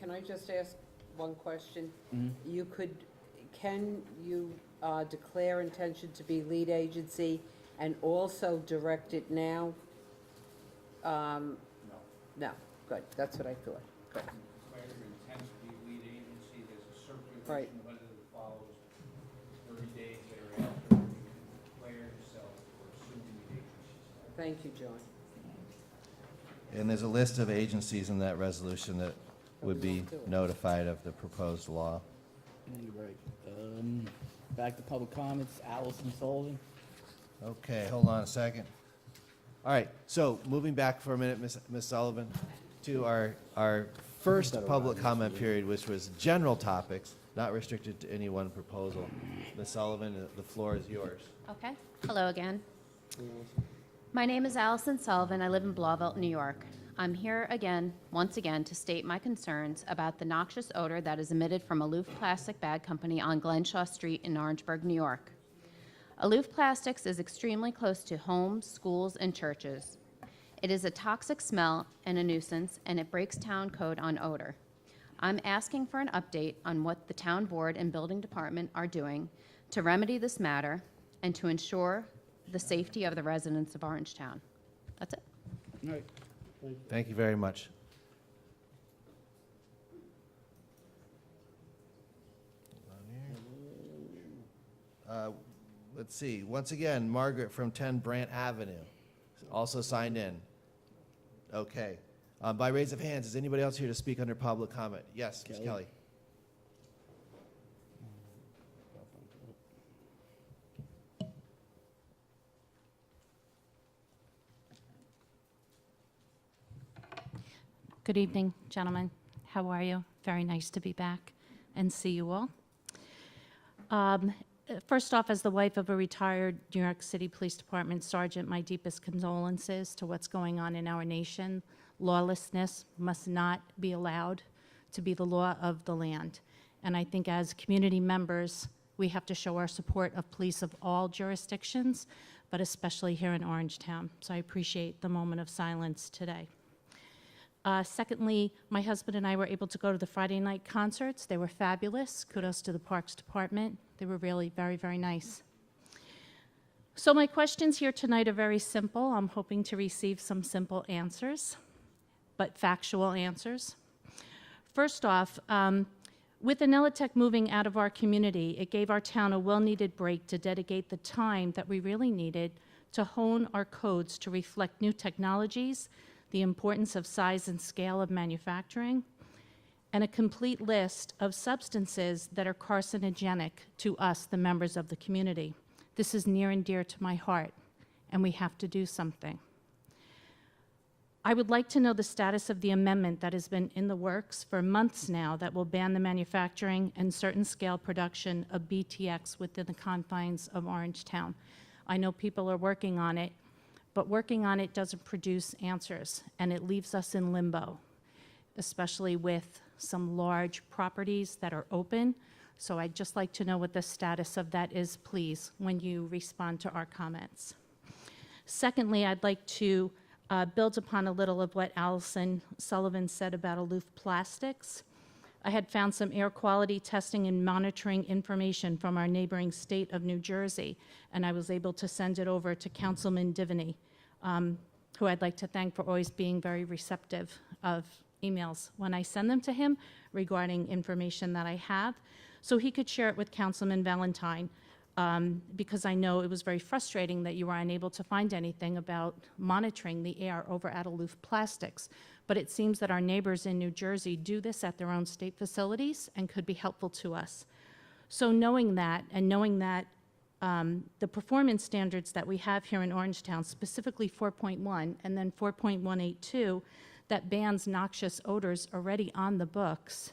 Can I just ask one question? Mhm. Can you declare intention to be lead agency and also direct it now? No, good, that's what I thought, good. Declare your intent to be lead agency, there's a circulation Right. letter that follows 30 days thereafter. You can declare yourself or assume lead agency status. Thank you, John. And there's a list of agencies in that resolution that would be notified of the proposed law. You're right. Back to public comments, Allison Sullivan. Okay, hold on a second. All right, so moving back for a minute, Ms. Sullivan, to our first public comment period, which was general topics, not restricted to any one proposal. Ms. Sullivan, the floor is yours. Okay. Hello again. My name is Allison Sullivan. I live in Blauvelt, New York. I'm here again, once again, to state my concerns about the noxious odor that is emitted from Aloof Plastic Bag Company on Glenshaw Street in Orangeburg, New York. Aloof Plastics is extremely close to homes, schools, and churches. It is a toxic smell and a nuisance, and it breaks town code on odor. I'm asking for an update on what the town board and building department are doing to remedy this matter and to ensure the safety of the residents of Orangetown. That's it. All right. Thank you very much. Let's see, once again, Margaret from 10 Brant Avenue, also signed in. Okay. By raise of hands, is anybody else here to speak under public comment? Yes, Ms. Kelly. Good evening, gentlemen. How are you? Very nice to be back and see you all. First off, as the wife of a retired New York City Police Department sergeant, my deepest condolences to what's going on in our nation. Lawlessness must not be allowed to be the law of the land. And I think as community members, we have to show our support of police of all jurisdictions, but especially here in Orangetown. So I appreciate the moment of silence today. Secondly, my husband and I were able to go to the Friday night concerts. They were fabulous. Kudos to the Parks Department. They were really very, very nice. So my questions here tonight are very simple. I'm hoping to receive some simple answers, but factual answers. First off, with Inelitech moving out of our community, it gave our town a well-needed break to dedicate the time that we really needed to hone our codes to reflect new technologies, the importance of size and scale of manufacturing, and a complete list of substances that are carcinogenic to us, the members of the community. This is near and dear to my heart, and we have to do something. I would like to know the status of the amendment that has been in the works for months now that will ban the manufacturing and certain scale production of BTX within the confines of Orangetown. I know people are working on it, but working on it doesn't produce answers, and it leaves us in limbo, especially with some large properties that are open. So I'd just like to know what the status of that is, please, when you respond to our comments. Secondly, I'd like to build upon a little of what Allison Sullivan said about Aloof Plastics. I had found some air quality testing and monitoring information from our neighboring state of New Jersey, and I was able to send it over to Councilman Divany, who I'd like to thank for always being very receptive of emails when I send them to him regarding information that I have, so he could share it with Councilman Valentine, because I know it was very frustrating that you were unable to find anything about monitoring the air over at Aloof Plastics. But it seems that our neighbors in New Jersey do this at their own state facilities and could be helpful to us. So knowing that, and knowing that the performance standards that we have here in Orangetown, specifically 4.1 and then 4.182, that bans noxious odors already on the books,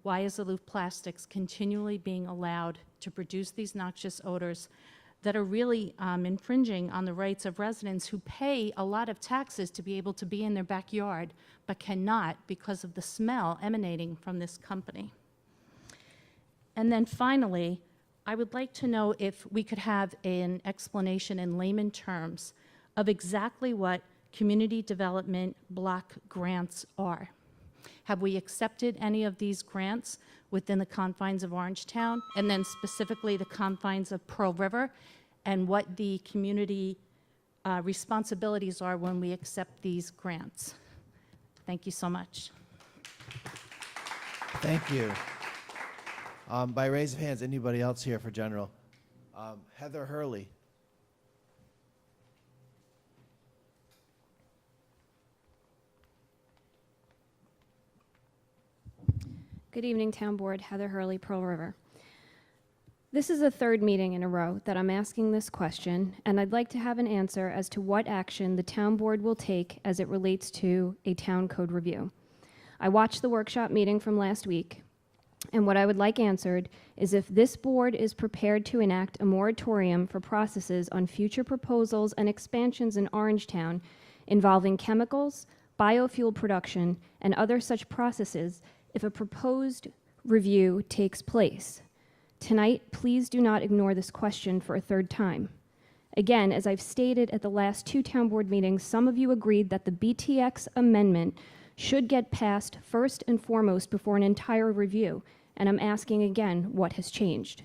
why is Aloof Plastics continually being allowed to produce these noxious odors that are really infringing on the rights of residents who pay a lot of taxes to be able to be in their backyard, but cannot because of the smell emanating from this company? And then finally, I would like to know if we could have an explanation in layman terms of exactly what community development block grants are. Have we accepted any of these grants within the confines of Orangetown, and then specifically the confines of Pearl River, and what the community responsibilities are when we accept these grants? Thank you so much. Thank you. By raise of hands, anybody else here for general? Heather Hurley. Good evening, Town Board. Heather Hurley, Pearl River. This is the third meeting in a row that I'm asking this question, and I'd like to have an answer as to what action the Town Board will take as it relates to a town code review. I watched the workshop meeting from last week, and what I would like answered is if this board is prepared to enact a moratorium for processes on future proposals and expansions in Orangetown involving chemicals, biofuel production, and other such processes if a proposed review takes place. Tonight, please do not ignore this question for a third time. Again, as I've stated at the last two town board meetings, some of you agreed that the BTX amendment should get passed first and foremost before an entire review, and I'm asking again, what has changed?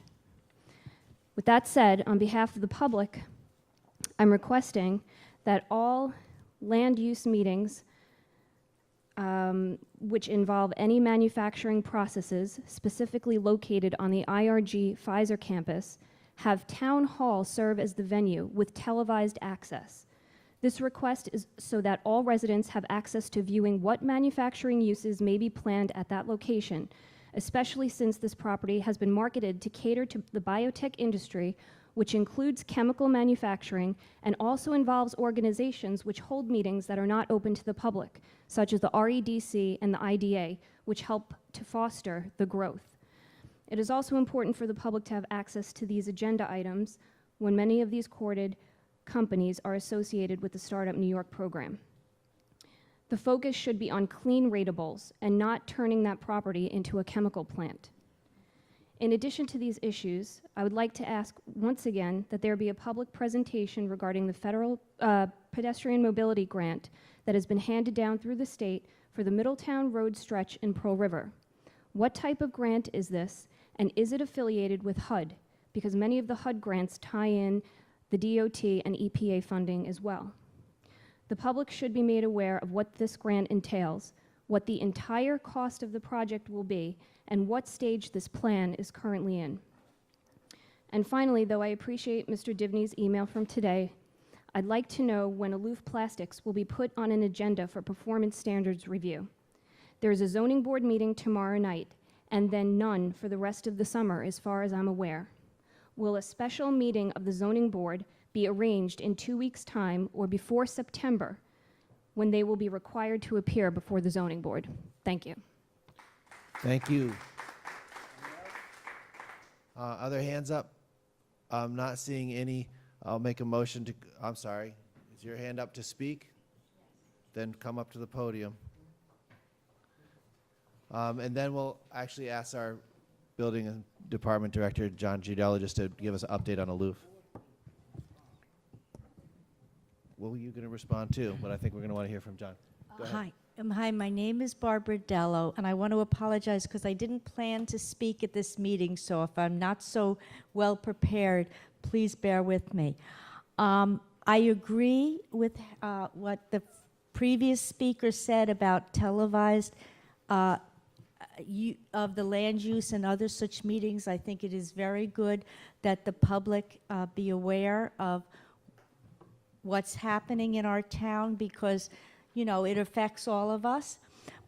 With that said, on behalf of the public, I'm requesting that all land use meetings which involve any manufacturing processes specifically located on the IRG Pfizer campus have Town Hall serve as the venue with televised access. This request is so that all residents have access to viewing what manufacturing uses may be planned at that location, especially since this property has been marketed to cater to the biotech industry, which includes chemical manufacturing and also involves organizations which hold meetings that are not open to the public, such as the REDC and the IDA, which help to foster the growth. It is also important for the public to have access to these agenda items when many of these courted companies are associated with the Startup New York program. The focus should be on clean ratables and not turning that property into a chemical plant. In addition to these issues, I would like to ask once again that there be a public presentation regarding the federal pedestrian mobility grant that has been handed down through the state for the Middletown Road stretch in Pearl River. What type of grant is this, and is it affiliated with HUD? Because many of the HUD grants tie in the DOT and EPA funding as well. The public should be made aware of what this grant entails, what the entire cost of the project will be, and what stage this plan is currently in. And finally, though I appreciate Mr. Divney's email from today, I'd like to know when Aloof Plastics will be put on an agenda for performance standards review. There is a zoning board meeting tomorrow night, and then none for the rest of the summer, as far as I'm aware. Will a special meeting of the zoning board be arranged in 2 weeks' time or before September, when they will be required to appear before the zoning board? Thank you. Thank you. Other hands up? I'm not seeing any. I'll make a motion to, I'm sorry. Is your hand up to speak? Then come up to the podium. And then we'll actually ask our building and department director, John Giudello, just to give us an update on Aloof. What were you going to respond to? But I think we're going to want to hear from John. Go ahead. Hi. Hi, my name is Barbara Dello, and I want to apologize because I didn't plan to speak at this meeting, so if I'm not so well prepared, please bear with me. I agree with what the previous speaker said about televised of the land use and other such meetings. I think it is very good that the public be aware of what's happening in our town, because you know, it affects all of us.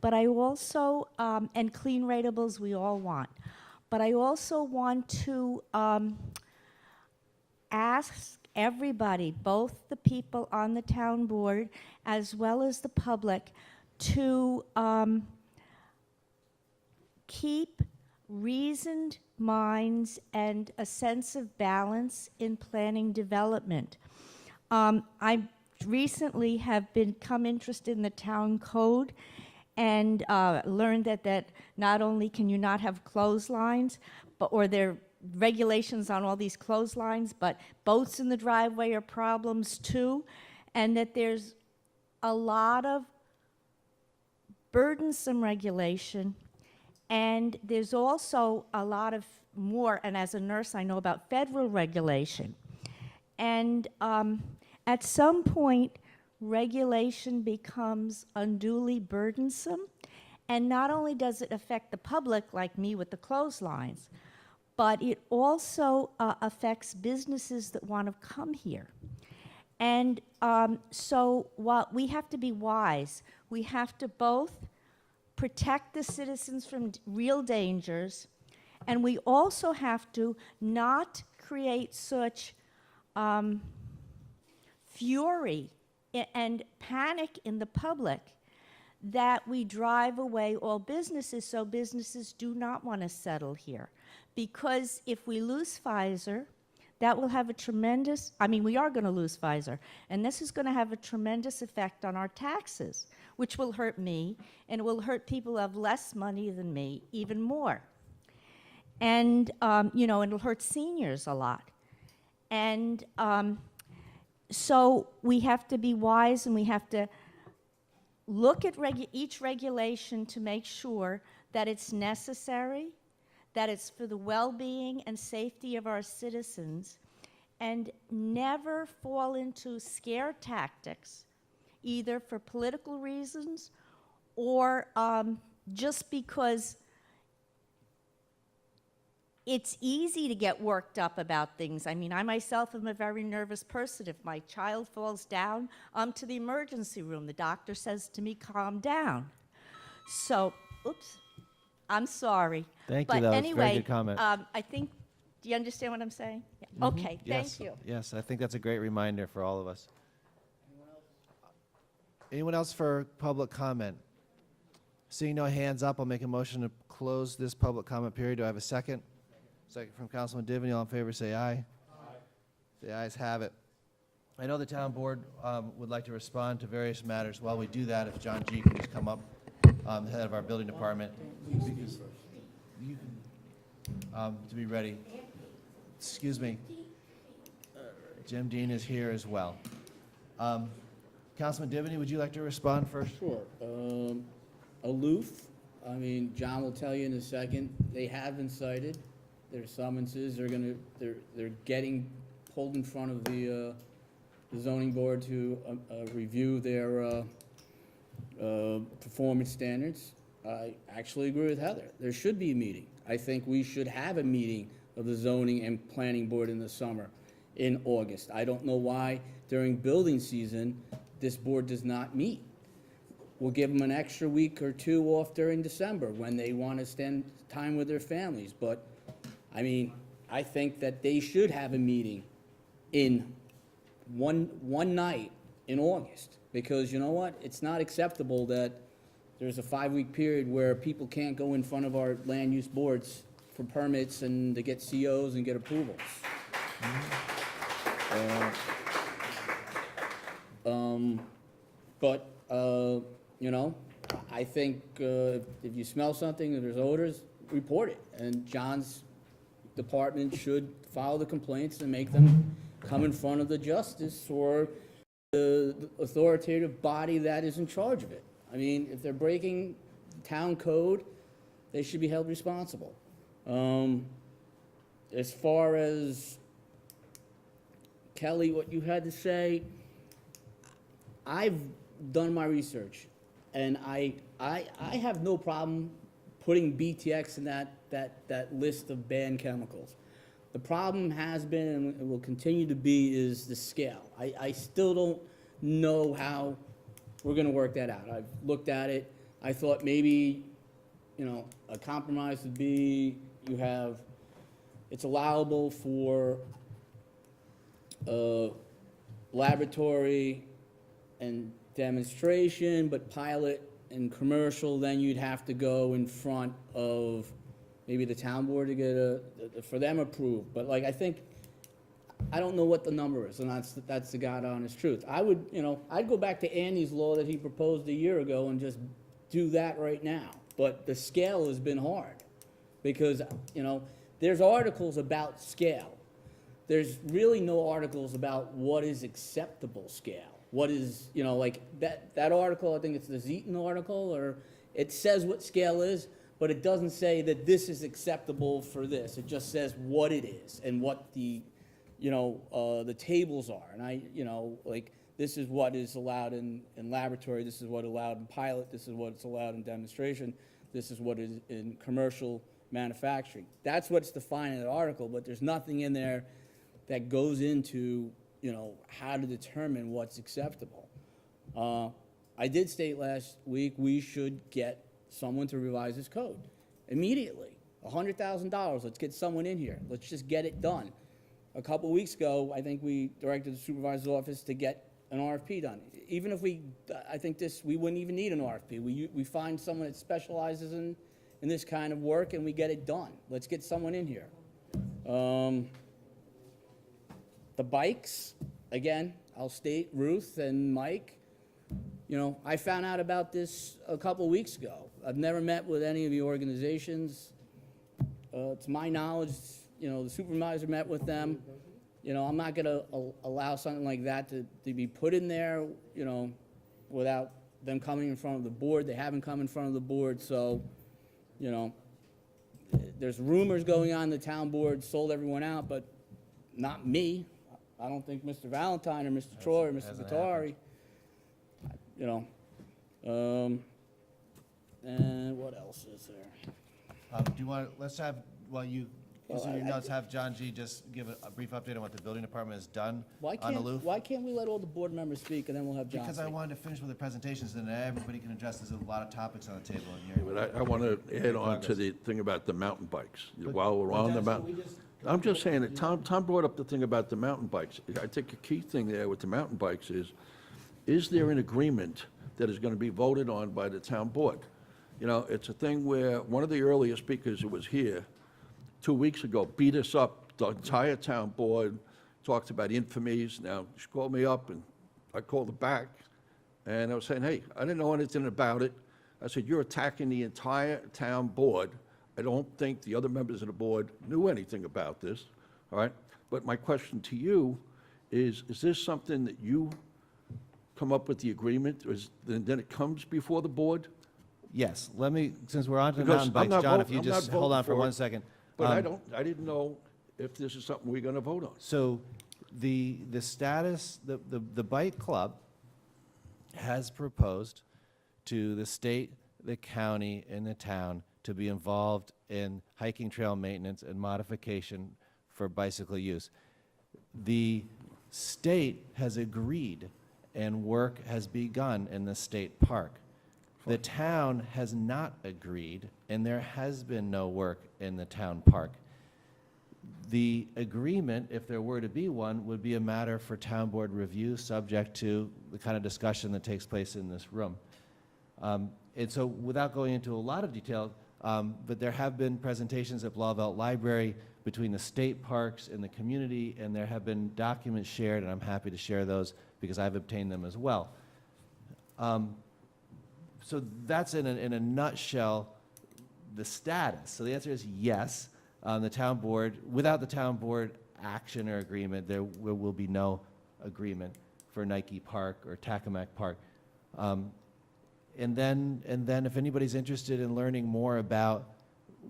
But I also, and clean ratables we all want. But I also want to ask everybody, both the people on the town board as well as the public, to keep reasoned minds and a sense of balance in planning development. I recently have become interested in the town code and learned that not only can you not have clotheslines, or there are regulations on all these clotheslines, but boats in the driveway are problems too, and that there's a lot of burdensome regulation, and there's also a lot of more, and as a nurse, I know about federal regulation. And at some point, regulation becomes unduly burdensome, and not only does it affect the public, like me with the clotheslines, but it also affects businesses that want to come here. And so while we have to be wise, we have to both protect the citizens from real dangers, and we also have to not create such fury and panic in the public that we drive away all businesses, so businesses do not want to settle here. Because if we lose Pfizer, that will have a tremendous, I mean, we are going to lose Pfizer, and this is going to have a tremendous effect on our taxes, which will hurt me, and it will hurt people who have less money than me even more. And, you know, it'll hurt seniors a lot. And so we have to be wise, and we have to look at each regulation to make sure that it's necessary, that it's for the well-being and safety of our citizens, and never fall into scare tactics, either for political reasons or just because it's easy to get worked up about things. I mean, I myself am a very nervous person. If my child falls down, I'm to the emergency room. The doctor says to me, calm down. So, oops, I'm sorry. Thank but you, that was a anyway, very good comment. I think, do you understand what I'm saying? Yeah. Okay, Yes, thank you. Yes, I think that's a great reminder for all of us. Anyone else for public comment? Seeing no hands up, I'll make a motion to close this public comment period. Do I have a second? Second from Councilman Divany. All in favor, say aye. Aye. The ayes have it. I know the town board would like to respond to various matters. While we do that, if John G. can just come up, the head of our building department, because you can, to be ready. Excuse me. Jim Dean is here as well. Councilman Divany, would you like to respond first? Sure. Aloof, I mean, John will tell you in a second, they have been cited. Their summonses, they're getting pulled in front of the zoning board to review their performance standards. I actually agree with Heather. There should be a meeting. I think we should have a meeting of the zoning and planning board in the summer, in August. I don't know why during building season, this board does not meet. We'll give them an extra week or two off during December when they want to spend time with their families. But, I mean, I think that they should have a meeting in one night in August. Because you know what? It's not acceptable that there's a 5-week period where people can't go in front of our land use boards for permits and to get COs and get approvals. You know, I think if you smell something, if there's odors, report it. And John's department should file the complaints and make them come in front of the justice or the authoritative body that is in charge of it. I mean, if they're breaking town code, they should be held responsible. As far as, Kelly, what you had to say, I've done my research, and I have no problem putting BTX in that list of banned chemicals. The problem has been and will continue to be is the scale. I still don't know how we're going to work that out. I've looked at it. I thought maybe, you know, a compromise would be it's allowable for laboratory and demonstration, but pilot and commercial, then you'd have to go in front of maybe the town board to get for them approved. But like, I don't know what the number is, and that's the God honest truth. I'd go back to Andy's law that he proposed a year ago and just do that right now. But the scale has been hard because, you know, there's articles about scale. There's really no articles about what is acceptable scale. What is, you know, like that article, I think it's the Zeaton article, or It says what scale is, but it doesn't say that this is acceptable for this. It just says what it is and what the, the tables are. And like, this is what is allowed in laboratory, this is what allowed in pilot, this is what's allowed in demonstration, this is what is in commercial manufacturing. That's what's defined in the article, but there's nothing in there that goes into, how to determine what's acceptable. I did state last week we should get someone to revise this code immediately. $100,000, let's get someone in here. Let's just get it done. A couple weeks ago, I think we directed the supervisor's office to get an RFP done. Even if we wouldn't even need an RFP. We find someone that specializes in this kind of work and we get it done. Let's get someone in here. The bikes, again, I'll state Ruth and Mike, I found out about this a couple weeks ago. I've never met with any of the organizations. To my knowledge, the supervisor met with them. I'm not going to allow something like that to be put in there, without them coming in front of the board. They haven't come in front of the board, so, there's rumors going on. The town board sold everyone out, but not me. I don't think Mr. Valentine or Mr. Troy or Mr. Vitari, and what else is there? Do you want, let's have, while you consider your notes, have John G. just give a brief update on what the building department has done on the Louvre? Why can't we let all the board members speak and then we'll have John Because I speak? wanted to finish with the presentations and then everybody can address. There's a lot of topics on the table in here. But I want to add on to the thing about the mountain bikes. While we're on the mountain, I'm just saying that Tom brought up the thing about the mountain bikes. I think a key thing there with the mountain bikes is there an agreement that is going to be voted on by the town board? It's a thing where one of the earlier speakers who was here 2 weeks ago beat us up. The entire town board talked about infamies. Now, she called me up, and I called her back, and I was saying, hey, I didn't know anything about it. I said, you're attacking the entire town board. I don't think the other members of the board knew anything about this, all right? But my question to you is this something that you come up with the agreement, or then it comes before the board? Yes, let me, since we're on to the Because mountain I'm bikes, not John, if voting- you I'm not just hold on for voting for 1 it. second. But I didn't know if this is something we're going to vote on. So the status, the bike club has proposed to the state, the county, and the town to be involved in hiking trail maintenance and modification for bicycle use. The state has agreed and work has begun in the state park. The town has not agreed, and there has been no work in the town park. The agreement, if there were to be one, would be a matter for town board review, subject to the kind of discussion that takes place in this room. And so without going into a lot of detail, but there have been presentations at Blauvelt Library between the state parks and the community, and there have been documents shared, and I'm happy to share those because I've obtained them as well. So that's in a nutshell the status. So the answer is yes. The town board, without the town board action or agreement, there will be no agreement for Nike Park or Tacamac Park. And then if anybody's interested in learning more about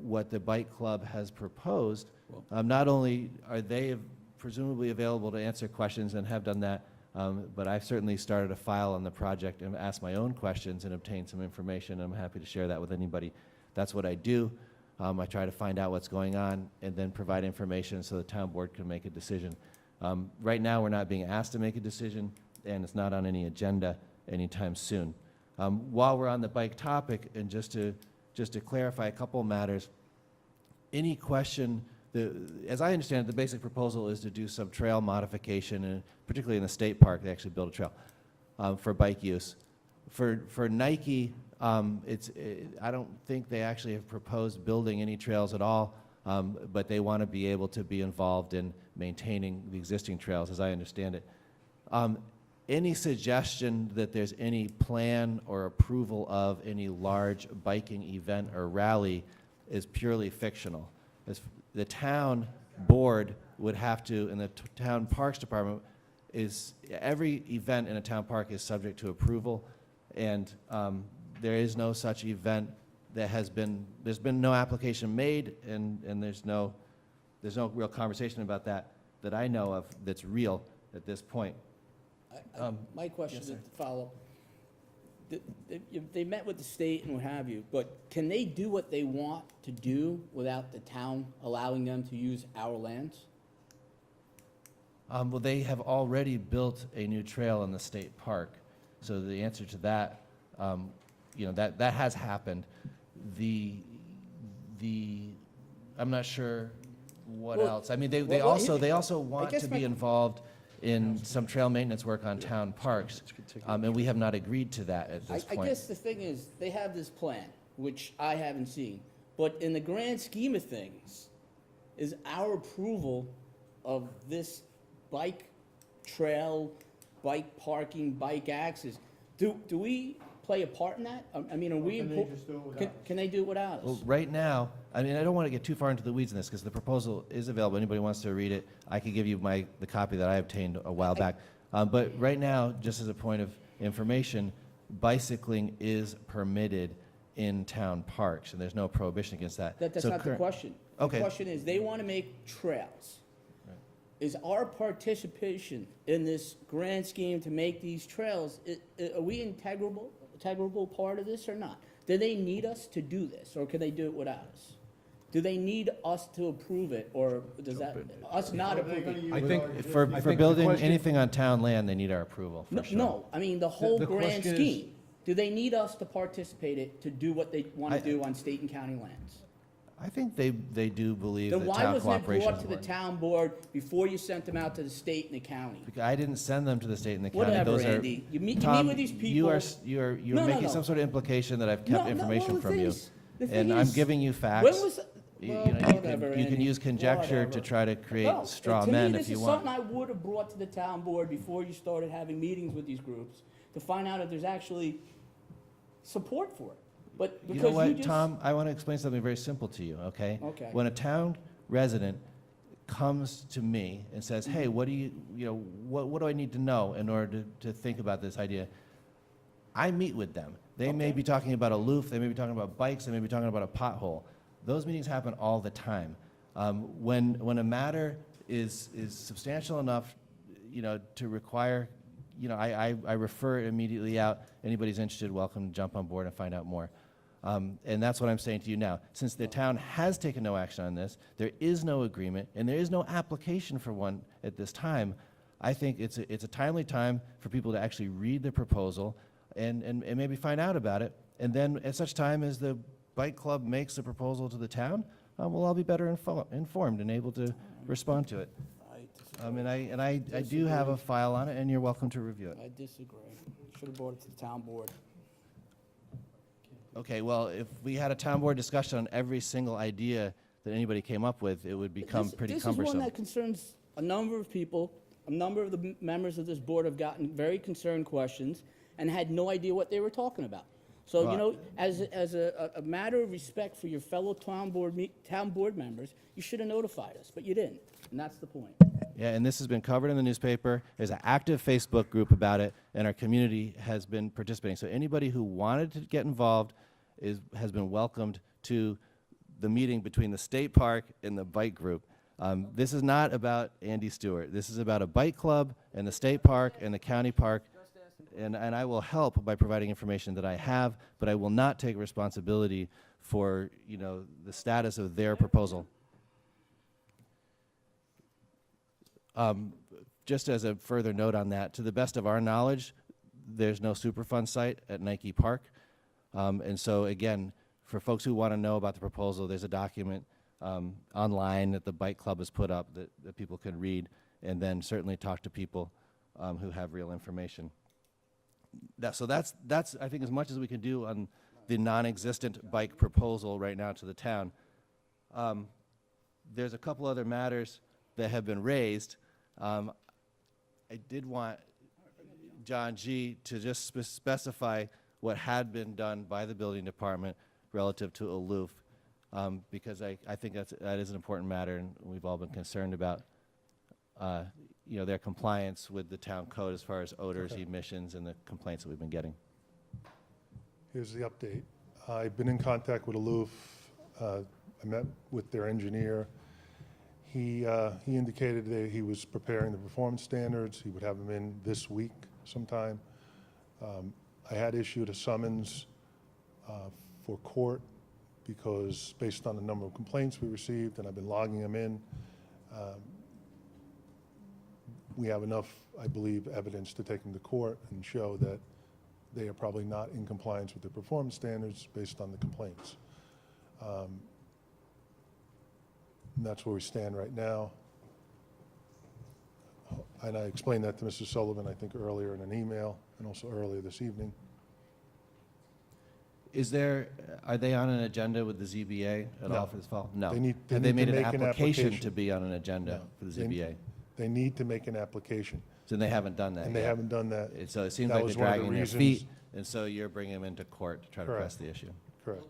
what the bike club has proposed, not only are they presumably available to answer questions and have done that, but I've certainly started a file on the project and asked my own questions and obtained some information. I'm happy to share that with anybody. That's what I do. I try to find out what's going on and then provide information so the town board can make a decision. Right now, we're not being asked to make a decision, and it's not on any agenda anytime soon. While we're on the bike topic, and just to clarify a couple matters, any question, as I understand it, the basic proposal is to do some trail modification, and particularly in the state park, they actually build a trail for bike use. For Nike, I don't think they actually have proposed building any trails at all, but they want to be able to be involved in maintaining the existing trails, as I understand it. Any suggestion that there's any plan or approval of any large biking event or rally is purely fictional. The town board would have to, and the town parks department every event in a town park is subject to approval, and there is no such event that there's been no application made, and there's no real conversation about that I know of that's real at this point. My question yes, is sir. to follow. They met with the state and what have you, but can they do what they want to do without the town allowing them to use our lands? Well, they have already built a new trail in the state park. So the answer to that, that has happened. I'm not sure what Well, else. I mean, they well, also I want guess to my- be involved in some trail maintenance work on town parks, and we have not agreed to that at this I point. guess the thing is, they have this plan, which I haven't seen, but in the grand scheme of things, is our approval of this bike trail, bike parking, bike access, do we play a part in that? I mean, are we, Can they just do it without us? can they do it without Well, us? right now, I mean, I don't want to get too far into the weeds in this, because the proposal is available. Anybody wants to read it, I could give you the copy that I obtained a while back. But right now, just as a point of information, bicycling is permitted in town parks, and there's no prohibition against that. That's So not the current- question. Okay. The question is, they want to make trails. Is our participation in this grand scheme to make these trails, are we integral part of this or not? Do they need us to do this, or can they do it without us? Do they need us to approve it, or does that, us not approve it? I think, For I think the building question- anything on town land, they need our approval, for No, sure. no, I mean, the whole the grand question is- scheme. Do they need us to participate it, to do what they want to do on state and county lands? I think they do believe Then that why town wasn't it cooperation brought is to the important. town board before you sent them out to the state and the county? Because I didn't send them to the state and the county. Whatever, Those are- Andy. You meet Tom, with these people. You're No, no, making no. some sort of implication that I've No, kept no, information well, from you. the thing And I'm is, giving you when facts. was- You well, know, whatever, you can Andy, use conjecture to whatever. try to create No, straw to men me, if you this is want. something I would have brought to the town board before you started having meetings with these groups, to find out if there's actually support for it. But You because know you what, just. Tom? I want to explain something very simple to you, okay? Okay. When a town resident comes to me and says, Mm-hmm. hey, what do I need to know in order to think about this idea? I meet with them. They may Okay. be talking about a loop, they may be talking about bikes, they may be talking about a pothole. Those meetings happen all the time. When a matter is substantial enough, to require, I refer it immediately out. Anybody's interested, welcome to jump on board and find out more. And that's what I'm saying to you now. Since the town has taken no action on this, there is no agreement, and there is no application for one at this time, I think it's a timely time for people to actually read the proposal and maybe find out about it. And then at such time as the bike club makes the proposal to the town, we'll all be better informed and able to respond to it. I do have a file on it, and you're welcome to review it. I disagree. Should have brought it to the town board. Okay, well, if we had a town board discussion on every single idea that anybody came up with, it would become pretty This is cumbersome. one that concerns a number of people. A number of the members of this board have gotten very concerned questions and had no idea what they were talking about. So, Well, as a matter of respect for your fellow town board members, you should have notified us, but you didn't, and that's the point. Yeah, and this has been covered in the newspaper. There's an active Facebook group about it, and our community has been participating. So anybody who wanted to get involved has been welcomed to the meeting between the state park and the bike group. This is not about Andy Stewart. This is about a bike club and the state park and the county park. And I will help by providing information that I have, but I will not take responsibility for, the status of their proposal. Just as a further note on that, to the best of our knowledge, there's no Superfund site at Nike Park. And so again, for folks who want to know about the proposal, there's a document online that the bike club has put up that people can read, and then certainly talk to people who have real information. So that's I think as much as we can do on the non-existent bike proposal right now to the town. There's a couple other matters that have been raised. I did want John G. to just specify what had been done by the building department relative to Aloof, because I think that is an important matter, and we've all been concerned about their compliance with the town code as far as odors, emissions, and the complaints that we've been getting. Here's the update. I've been in contact with Aloof. I met with their engineer. He indicated that he was preparing the performance standards. He would have them in this week sometime. I had issued a summons for court because based on the number of complaints we received, and I've been logging them in, we have enough, I believe, evidence to take them to court and show that they are probably not in compliance with the performance standards based on the complaints. And that's where we stand right now. And I explained that to Mrs. Sullivan, I think, earlier in an email and also earlier this evening. Are they on an agenda with the ZBA at No. all for this fall? No. They need- they Have they need to made an make an application application. to be on an agenda No. for the They- ZBA? They need to make an application. So they haven't done that And they yet. haven't done that. So it seems That like they're was one of the dragging their reasons- feet, and so you're bringing them into court to try to press Correct. the issue. Correct.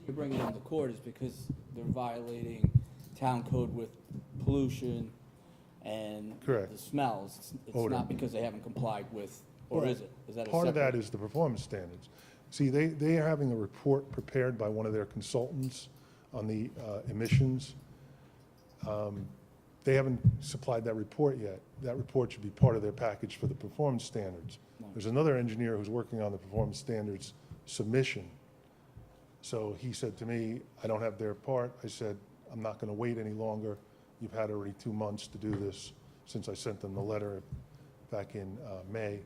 You're bringing them to court is because they're violating town code with pollution and Correct. the smells. It's Odor. not because they haven't complied with, or Well, is it? Is that a Part of that separate- is the performance standards. See, they are having a report prepared by one of their consultants on the emissions. They haven't supplied that report yet. That report should be part of their package for the performance standards. There's another engineer who's working on the performance standards submission. So he said to me, I don't have their part. I said, I'm not going to wait any longer. You've had already 2 months to do this since I sent them the letter back in May.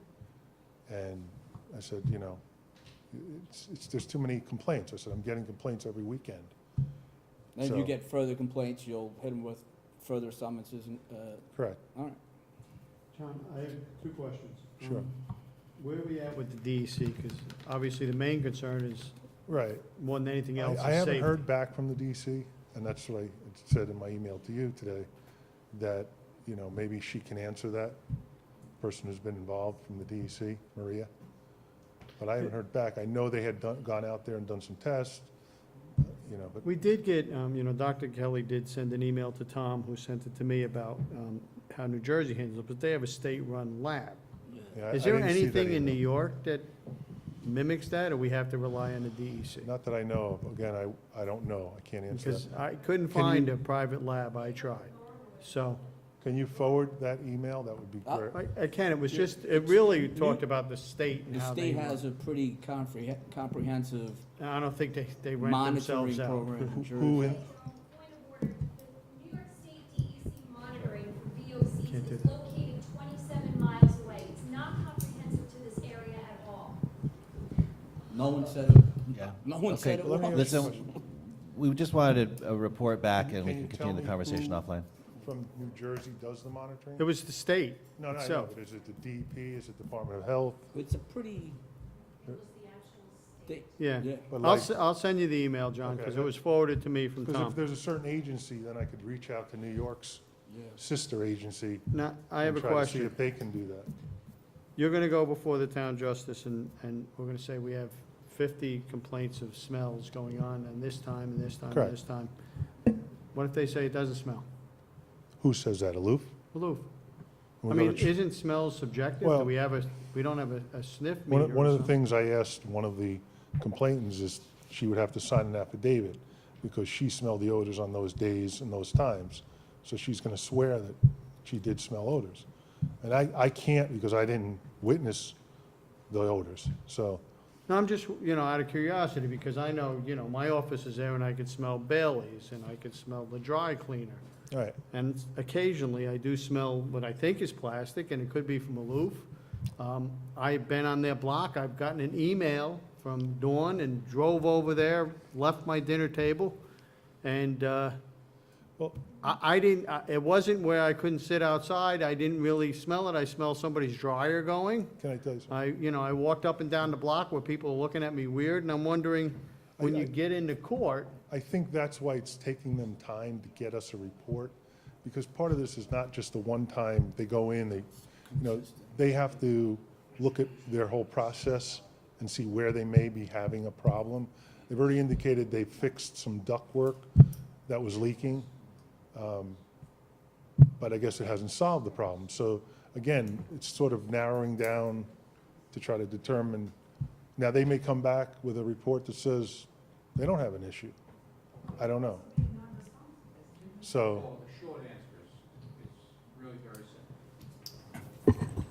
And I said, you know, there's too many complaints. I said, I'm getting complaints every weekend. And if So- you get further complaints, you'll hit them with further summonses and, Correct. all right. John, I have 2 questions. Sure. Where are we at with the DEC? Because obviously the main concern is, Right. more than anything else, is I haven't safety. heard back from the DC, and that's what I said in my email to you today, that, you know, maybe she can answer that, person who's been involved from the DEC, Maria. But I haven't heard back. I know they had gone out there and done some tests, you know, but We did get, you know, Dr. Kelly did send an email to Tom, who sent it to me about how New Jersey handles it, but they have a state-run lab. yeah, I Is there didn't see that anything in New email. York that mimics that, or we have to rely on the DEC? Not that I know of. Again, I don't know. I can't answer Because that. I couldn't Can find you- a private lab, I tried. So, Can you forward that email? That would be great. I can, it was just, it really talked about the state and The how they state run. has a pretty comprehensive I don't think they rent monitoring themselves out. program. I'm sure. Who in- Point of order, the New York State DEC monitoring for VOCs Can't do is that. located 27 miles away. It's not comprehensive to this area at all. No one said it. Yeah. No one Okay, said it let me was. ask you a Listen, question. we just wanted a report back, and we Can you can tell continue the me conversation who offline. From New Jersey does the monitoring? It was the state No, I know, itself. but is it the DEP? Is it Department of Health? It's a pretty. They- Yeah. But I'll, like- I'll send you the email, John, Okay, because it that- was forwarded to me from Because if Tom. there's a certain agency, then I could reach out to New York's Yeah. sister agency. Now, I have and a try to see question. if they can do that. You're gonna go before the town justice, and we're gonna say we have 50 complaints of smells going on, and this time, and this time, and Correct. this time. What if they say it doesn't smell? Who says that, Aloof? Aloof. We'll I go mean, to- isn't smell subjective? Well- Do we have we don't have a sniff One meter of- one or of the something? things I asked one of the complainants is she would have to sign an affidavit because she smelled the odors on those days and those times. So she's going to swear that she did smell odors. And I can't because I didn't witness the odors. So, No, I'm just, out of curiosity, because I know, my office is there, and I could smell Bailey's, and I could smell the dry cleaner. all right. And occasionally, I do smell what I think is plastic, and it could be from Aloof. I've been on their block, I've gotten an email from Dawn and drove over there, left my dinner table, and Well, I didn't, it wasn't where I couldn't sit outside, I didn't really smell it, I smelled somebody's dryer going. can I tell you something? I walked up and down the block where people are looking at me weird, and I'm wondering, when you get into court, I think that's why it's taking them time to get us a report, because part of this is not just the one time they go in, they have to look at their whole process and see where they may be having a problem. They've already indicated they fixed some ductwork that was leaking, but I guess it hasn't solved the problem. So again, it's sort of narrowing down to try to determine, Now, they may come back with a report that says they don't have an issue. I don't know. So, The short answer is really very simple.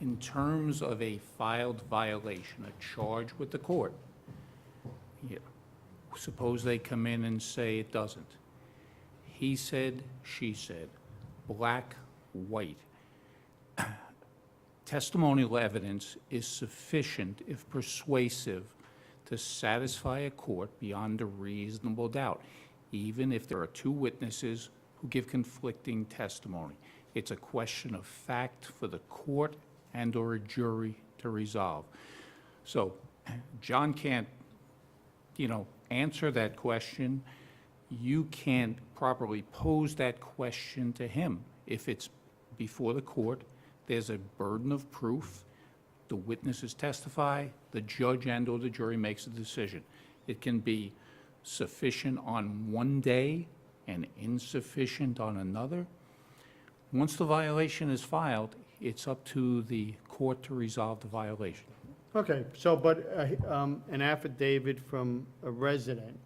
In terms of a filed violation, a charge with the court, yeah, suppose they come in and say it doesn't. He said, she said, black, white. Testimonial evidence is sufficient, if persuasive, to satisfy a court beyond a reasonable doubt, even if there are two witnesses who give conflicting testimony. It's a question of fact for the court and/or a jury to resolve. So John can't, answer that question. You can't properly pose that question to him. If it's before the court, there's a burden of proof. The witnesses testify, the judge and/or the jury makes a decision. It can be sufficient on one day and insufficient on another. Once the violation is filed, it's up to the court to resolve the violation. Okay, so, but an affidavit from a resident,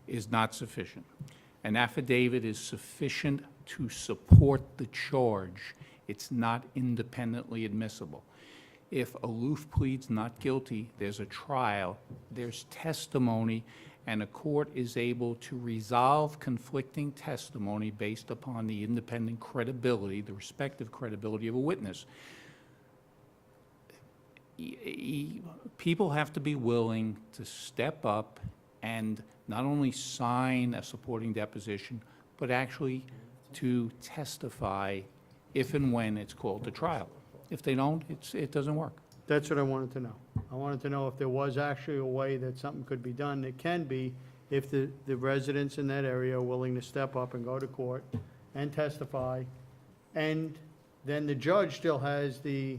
Is not sufficient. An affidavit is sufficient to support the charge. It's not independently admissible. If Aloof pleads not guilty, there's a trial, there's testimony, and a court is able to resolve conflicting testimony based upon the independent credibility, the respective credibility of a witness. People have to be willing to step up and not only sign a supporting deposition, but actually to testify if and when it's called to trial. If they don't, it doesn't work. that's what I wanted to know. I wanted to know if there was actually a way that something could be done. It can be if the residents in that area are willing to step up and go to court and testify, and then the judge still has the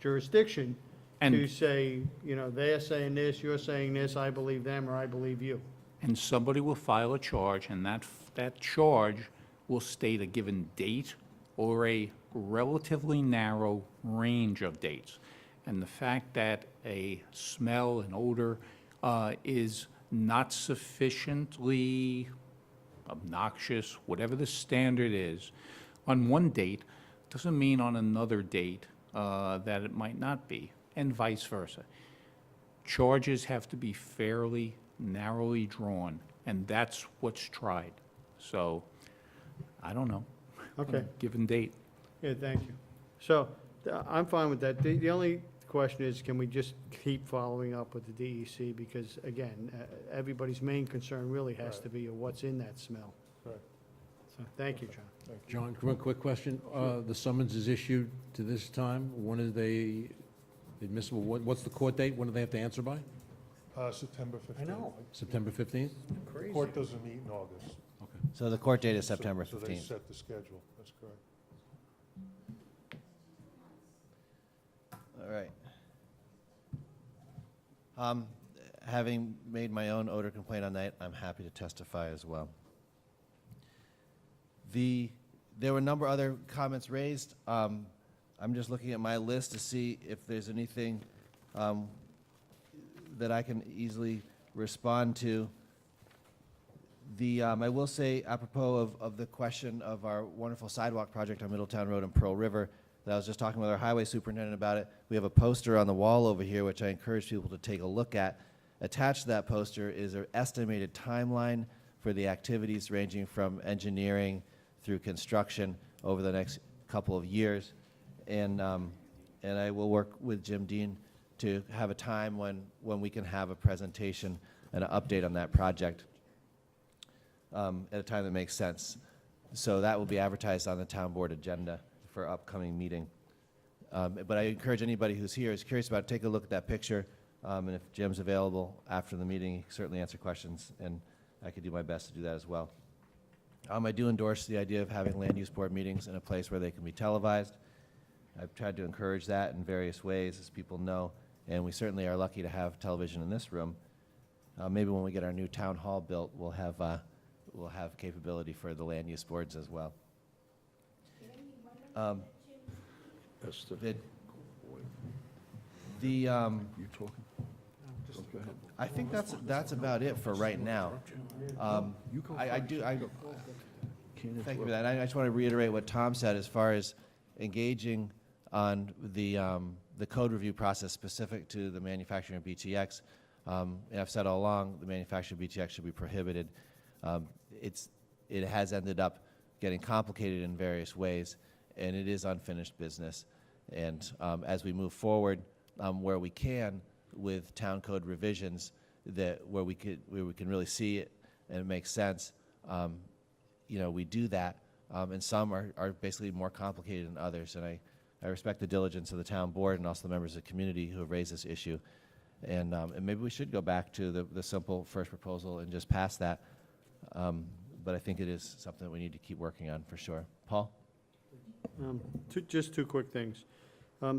jurisdiction to And- say, they're saying this, you're saying this, I believe them, or I believe you. And somebody will file a charge, and that charge will state a given date or a relatively narrow range of dates. And the fact that a smell and odor is not sufficiently obnoxious, whatever the standard is, on one date doesn't mean on another date that it might not be, and vice versa. Charges have to be fairly narrowly drawn, and that's what's tried. So, I don't know. Okay. Given date. Yeah, thank you. So, I'm fine with that. The only question is, can we just keep following up with the DEC? Because, again, everybody's main concern really has to be what's in that smell. Correct. So, thank you, John. John, one quick question. The summons is issued to this time. When are they admissible? What's the court date? When do they have to answer by? September 15th. I know. September 15th? The court doesn't meet in August. So the court date is September So they 15th. set the schedule, that's correct. All right. Having made my own odor complaint on that, I'm happy to testify as well. There were a number of other comments raised. I'm just looking at my list to see if there's anything that I can easily respond to. I will say, apropos of the question of our wonderful sidewalk project on Middletown Road and Pearl River, that I was just talking with our highway superintendent about it. We have a poster on the wall over here, which I encourage people to take a look at. Attached to that poster is an estimated timeline for the activities ranging from engineering through construction over the next couple of years. And I will work with Jim Dean to have a time when we can have a presentation and an update on that project at a time that makes sense. So that will be advertised on the town board agenda for upcoming meeting. But I encourage anybody who's here, is curious about it, take a look at that picture. And if Jim's available after the meeting, he can certainly answer questions, and I could do my best to do that as well. I do endorse the idea of having land use board meetings in a place where they can be televised. I've tried to encourage that in various ways, as people know, and we certainly are lucky to have television in this room. Maybe when we get our new town hall built, we'll have capability for the land use boards as well. The, You talking? Go ahead. I think that's about it for right now. I do, thank you for that. I just want to reiterate what Tom said as far as engaging on the code review process specific to the manufacturing of BTX. And I've said all along, the manufacturing of BTX should be prohibited. It has ended up getting complicated in various ways, and it is unfinished business. And as we move forward, where we can with town code revisions, where we can really see it and it makes sense, we do that. And some are basically more complicated than others. And I respect the diligence of the town board and also the members of the community who have raised this issue. And maybe we should go back to the simple first proposal and just pass that. But I think it is something that we need to keep working on for sure. Paul? Just two quick things.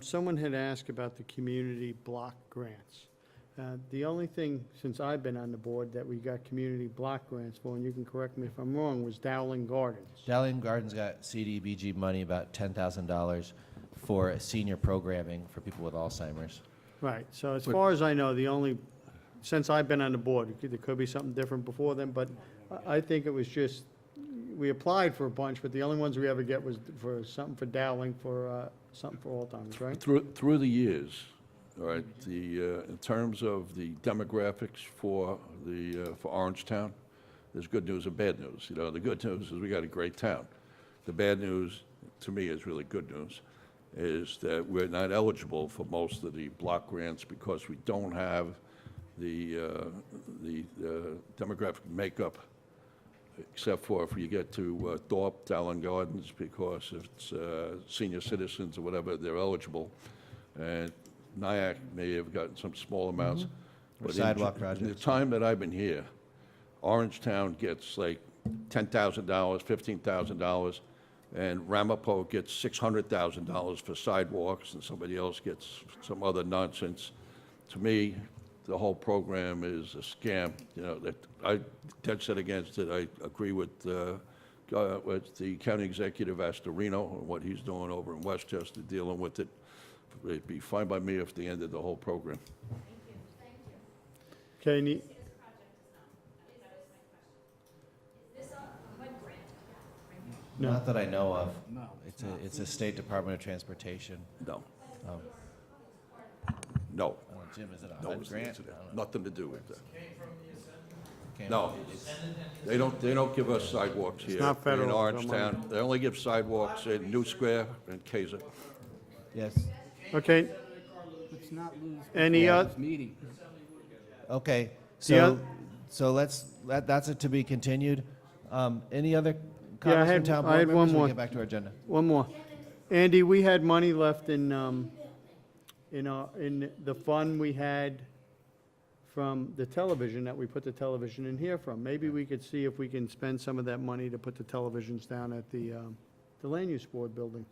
Someone had asked about the community block grants. The only thing, since I've been on the board, that we got community block grants for, and you can correct me if I'm wrong, was Dowling Gardens. Dowling Gardens got CDBG money, about $10,000 for senior programming for people with Alzheimer's. Right, so as far as I know, since I've been on the board, there could be something different before then, but I think it was just, we applied for a bunch, but the only ones we ever get was for something for Dowling, for something for Alzheimer's, right? Through the years, all right, in terms of the demographics for Orangetown, there's good news and bad news. The good news is we got a great town. The bad news, to me, is really good news, is that we're not eligible for most of the block grants because we don't have the demographic makeup, except for if you get to Thorpe, Dowling Gardens, because it's senior citizens or whatever, they're eligible. And Nyack may have gotten some small amounts. But sidewalk in projects. the time that I've been here, Orangetown gets like $10,000, $15,000, and Ramapo gets $600,000 for sidewalks, and somebody else gets some other nonsense. To me, the whole program is a scam. That I dead set against it. I agree with the county executive Astorino and what he's doing over in Westchester, dealing with it. It'd be fine by me if they ended the whole program. Okay, No. Not that I know of. No. It's a State Department of Transportation. No. No. Jim, is it a No, HUD it's grant? nothing to do with that. No, they don't give us sidewalks here not in federal, Orangetown. They only give sidewalks in New Square and Kaiser. Yes. Okay, Let's not lose Any control of oth- this meeting. Okay, Yeah. so that's it to be continued. Any other Yeah, I comments from had- town I board had one members? We more. get back to our agenda. one more. Andy, we had money left in the fund we had from the television, that we put the television in here from. Maybe we could see if we can spend some of that money to put the televisions down at the land use board building.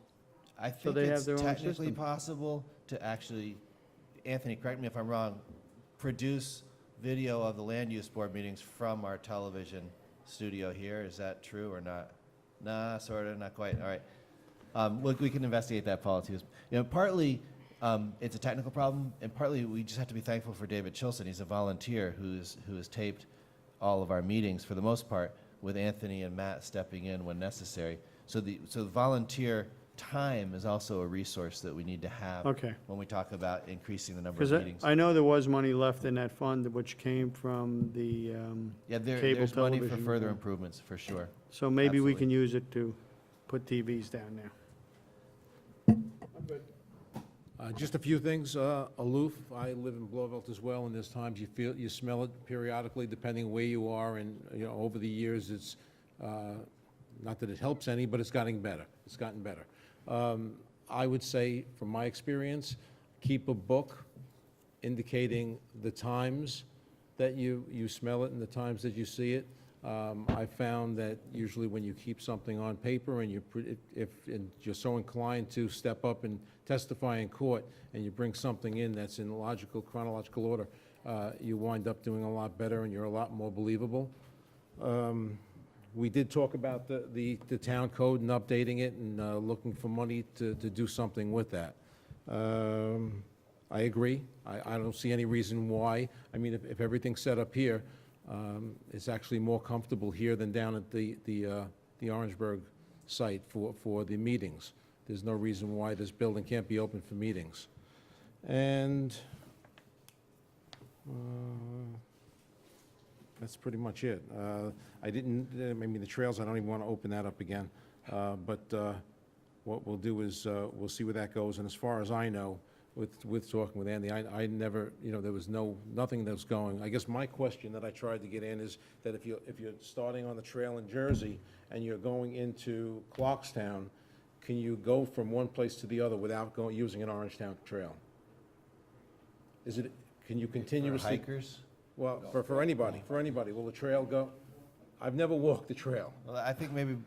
I So think they have it's their own technically system. possible to actually, Anthony, correct me if I'm wrong, produce video of the land use board meetings from our television studio here. Is that true or not? Nah, sort of, not quite. All right. We can investigate that, Paul, too. Partly it's a technical problem, and partly we just have to be thankful for David Chilson. He's a volunteer who has taped all of our meetings for the most part, with Anthony and Matt stepping in when necessary. So the volunteer time is also a resource that we need to have Okay. when we talk about increasing the number of Because meetings. I know there was money left in that fund, which came from the Yeah, cable there's money television. for further improvements, for sure. So maybe we Absolutely. can use it to put TVs down there. Just a few things, aloof. I live in Blauvelt as well, and there's times you smell it periodically, depending where you are, and, over the years, it's, not that it helps any, but it's gotten better. It's gotten better. I would say, from my experience, keep a book indicating the times that you smell it and the times that you see it. I found that usually when you keep something on paper and if you're so inclined to step up and testify in court, and you bring something in that's in chronological order, you wind up doing a lot better and you're a lot more believable. We did talk about the town code and updating it and looking for money to do something with that. I agree. I don't see any reason why. I mean, if everything's set up here, it's actually more comfortable here than down at the Orangeburg site for the meetings. There's no reason why this building can't be open for meetings. And that's pretty much it. I mean, the trails, I don't even want to open that up again. But what we'll do is, we'll see where that goes. And as far as I know, with talking with Andy, I never, there was nothing that was going. I guess my question that I tried to get in is that if you're starting on the trail in Jersey and you're going into Clarkstown, can you go from one place to the other without using an Orangetown trail? Can you continuously? For hikers? Well, for anybody, will the trail go? I've never walked the trail. Well, I think maybe,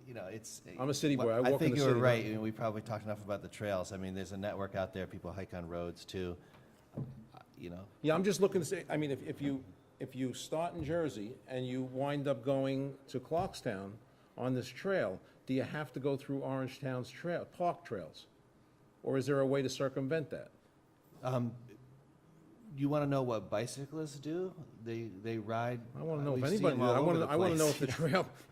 it's. I'm a city boy. I walk in the think you were city, right. right? I mean, we probably talked enough about the trails. I mean, there's a network out there. People hike on roads too. Yeah, I'm just looking to say, I mean, if you start in Jersey and you wind up going to Clarkstown on this trail, do you have to go through Orangetown's park trails? Or is there a way to circumvent that? You want to know what bicyclists do? They ride. I want to know if we see anybody, them all over the I want to know place.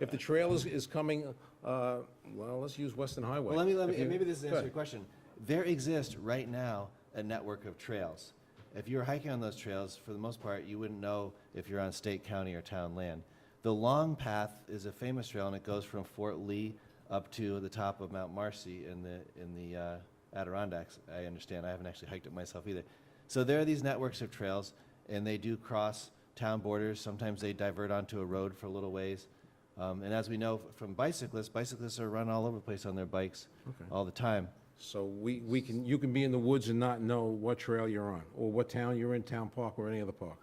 if the trail is coming, well, let's use Western Highway. Well, If you- maybe this answers Good. your question. There exists right now a network of trails. If you're hiking on those trails, for the most part, you wouldn't know if you're on state, county, or town land. The Long Path is a famous trail, and it goes from Fort Lee up to the top of Mount Marcy in the Adirondacks. I understand. I haven't actually hiked it myself either. So there are these networks of trails, and they do cross town borders. Sometimes they divert onto a road for a little ways. And as we know from bicyclists are run all over the place on their bikes all the time. So you can be in the woods and not know what trail you're on, or what town you're in, town park, or any other park.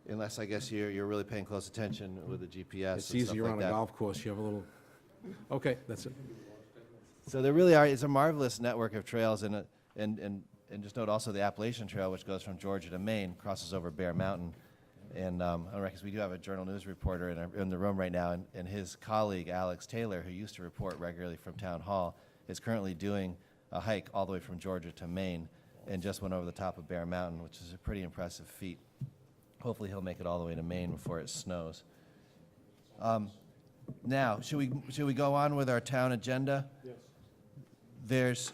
Unless, I guess, you're really paying close attention with the GPS. It's and stuff easier like on that. a golf course, you have a little, okay, that's it. So there really are, it's a marvelous network of trails, and just note also the Appalachian Trail, which goes from Georgia to Maine, crosses over Bear Mountain. And because we do have a Journal News reporter in the room right now, and his colleague, Alex Taylor, who used to report regularly from Town Hall, is currently doing a hike all the way from Georgia to Maine, and just went over the top of Bear Mountain, which is a pretty impressive feat. Hopefully he'll make it all the way to Maine before it snows. Now, should we go on with our town agenda? Yes. There's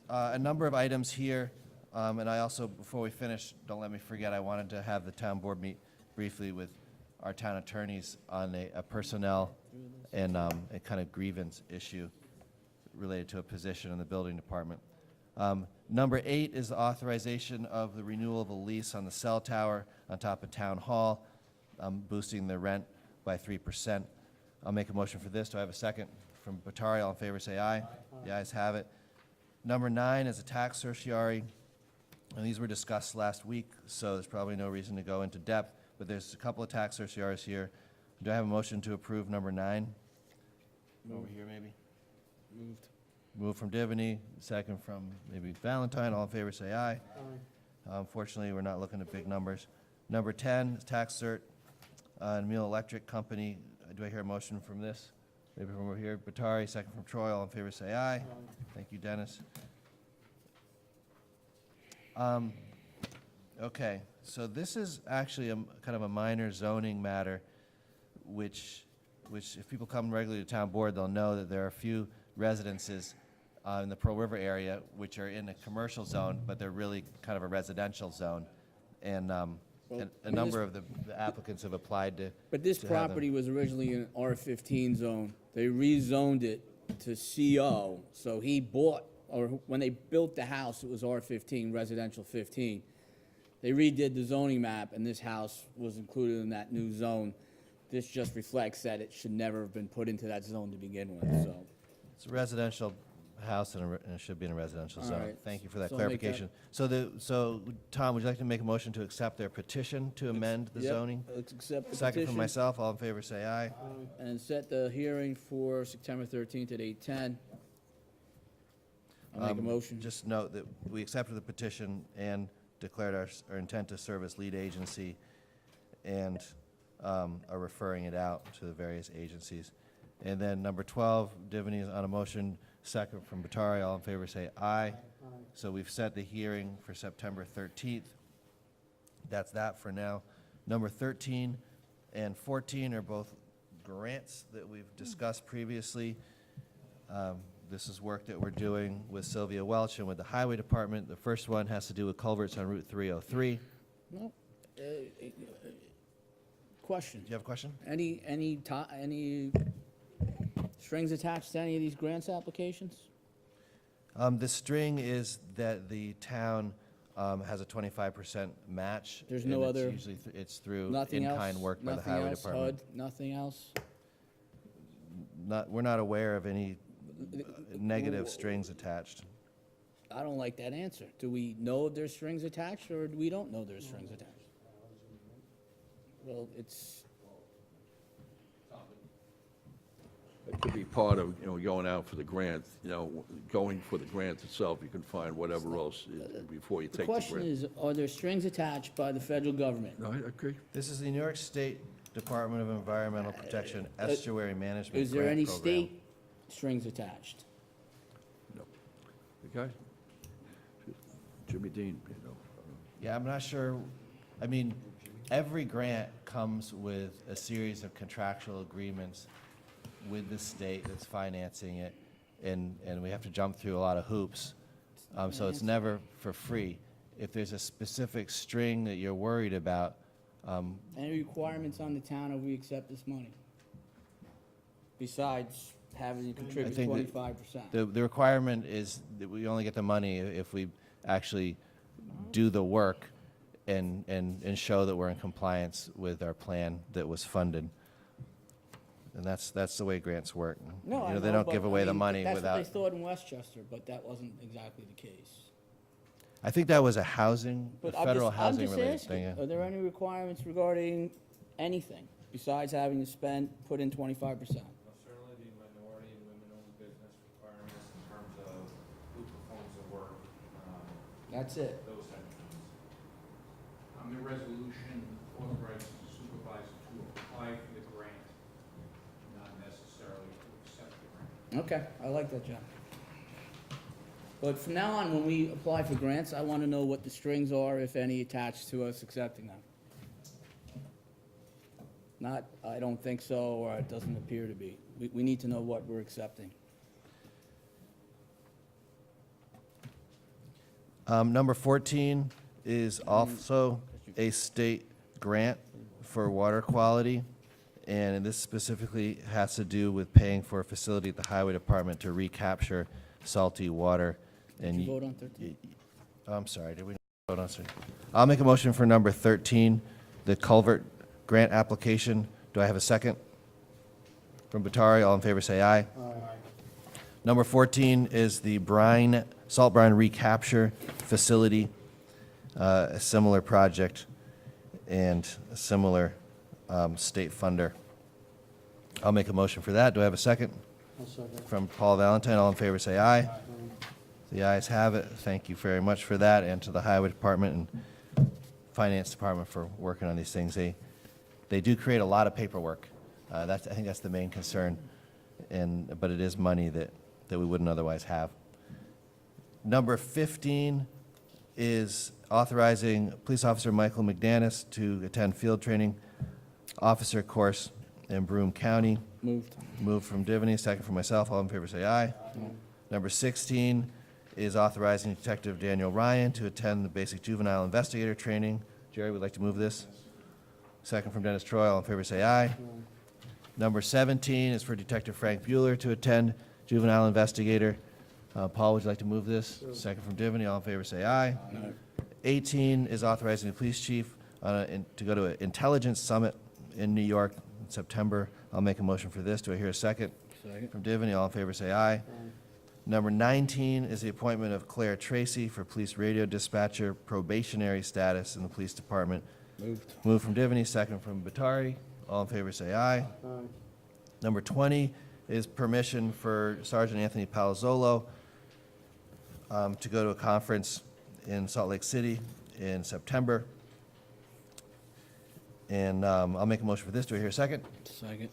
a number of items here, and I also, before we finish, don't let me forget, I wanted to have the town board meet briefly with our town attorneys on a personnel and a kind of grievance issue related to a position in the building department. Number 8 is the authorization of the renewal of a lease on the cell tower on top of Town Hall, boosting the rent by 3%. I'll make a motion for this. Do I have a second? From Batari, all in favor say aye. The ayes have it. Number 9 is a tax certiorari, and these were discussed last week, so there's probably no reason to go into depth, but there's a couple of tax certiorieries here. Do I have a motion to approve number 9? Over here, maybe? Moved. Moved from Divany, second from maybe Valentine. All in favor say aye. Unfortunately, we're not looking at big numbers. Number 10 is tax cert, Emil Electric Company. Do I hear a motion from this? Maybe from over here. Batari, second from Troy. All in favor say aye. Thank you, Dennis. Okay, so this is actually kind of a minor zoning matter, which if people come regularly to town board, they'll know that there are a few residences in the Pearl River area which are in a commercial zone, but they're really kind of a residential zone. And a number of the applicants have applied to. But this to have them. property was originally in an R15 zone. They rezoned it to CO, so he bought, or when they built the house, it was R15, residential 15. They redid the zoning map, and this house was included in that new zone. This just reflects that it should never have been put into that zone to begin with, so. It's a residential house and it should be in a residential All zone. right. Thank you for that So I'll make that- clarification. So Tom, would you like to make a motion to accept their petition to amend the Yep, zoning? let's accept the Second from petition. myself, all in favor say aye. And set the hearing for September 13th at 8:10. I'll make a motion. Just note that we accepted the petition and declared our intent to serve as lead agency and are referring it out to the various agencies. And then number 12, Divany is on a motion, second from Batari. All in favor say aye. So we've set the hearing for September 13th. That's that for now. Number 13 and 14 are both grants that we've discussed previously. This is work that we're doing with Sylvia Welch and with the Highway Department. The first one has to do with culverts on Route 303. No. Question. Do you have a question? Any strings attached to any of these grants applications? The string is that the town has a 25% match. There's and no it's other- usually it's through Nothing else? in-kind work by the Nothing Highway else, Department. HUD, nothing else? We're not aware of any negative strings attached. I don't like that answer. Do we know if there's strings attached, or do we don't know there's strings attached? Well, it's, It could be part of, going out for the grant, going for the grant itself, you can find whatever else before you the take the question grant. is, are there strings attached by the federal government? No, I agree. This is the New York State Department of Environmental Protection Estuary Management Is there Grant any Program. state strings attached? The guy, Jimmy Dean, Yeah, I'm not sure. I mean, every grant comes with a series of contractual agreements with the state that's financing it, and we have to jump through a lot of hoops. So it's never for free. If there's a specific string that you're worried about, Any requirements on the town if we accept this money? Besides having to I contribute think that 25%? the requirement is that we only get the money if we actually do the work and show that we're in compliance with our plan that was funded. And that's the way grants work. No, I know, They don't but, give I away the mean, money that's without. what they thought in Westchester, but that wasn't exactly the case. I think that was a housing, a But I'm federal just housing related asking, thing. yeah. are there any requirements regarding anything besides having to put in 25%? Certainly the minority and women-owned business requirements in terms of who performs the work. That's it. Those type of things. The resolution authorizes the supervisor to apply for the grant, not necessarily to accept the grant. Okay, I like that, John. But from now on, when we apply for grants, I want to know what the strings are, if any, attached to us accepting them. Not, I don't think so, or it doesn't appear to be. We need to know what we're accepting. Number 14 is also a state grant for water quality, and this specifically has to do with paying for a facility at the Highway Department to recapture salty water. Did And you vote on 13? I'm sorry, did we not vote on 13? I'll make a motion for number 13, the culvert grant application. Do I have a second? From Batari, all in favor say aye. Number 14 is the salt brine recapture facility, a similar project and a similar state funder. I'll make a motion for that. Do I have a second? I'll second. From Paul Valentine, all in favor say aye. The ayes have it. Thank you very much for that, and to the Highway Department and Finance Department for working on these things. They do create a lot of paperwork. I think that's the main concern, but it is money that we wouldn't otherwise have. Number 15 is authorizing Police Officer Michael McDanis to attend field training officer course in Broome County. Moved. Moved from Divany, second from myself. All in favor say aye. Number 16 is authorizing Detective Daniel Ryan to attend the basic juvenile investigator training. Jerry, would like to move this? Second from Dennis Troy. All in favor say aye. Number 17 is for Detective Frank Bueller to attend juvenile investigator. Paul, would you like to move this? Second from Divany. All in favor say aye. 18 is authorizing the police chief to go to an intelligence summit in New York in September. I'll make a motion for this. Do I hear a second? Second. From Divany, all in favor say aye. Number 19 is the appointment of Claire Tracy for police radio dispatcher probationary status in the police department. Moved. Moved from Divany, second from Batari. All in favor say aye. Number 20 is permission for Sergeant Anthony Palazzolo to go to a conference in Salt Lake City in September. And I'll make a motion for this. Do I hear a second? Second.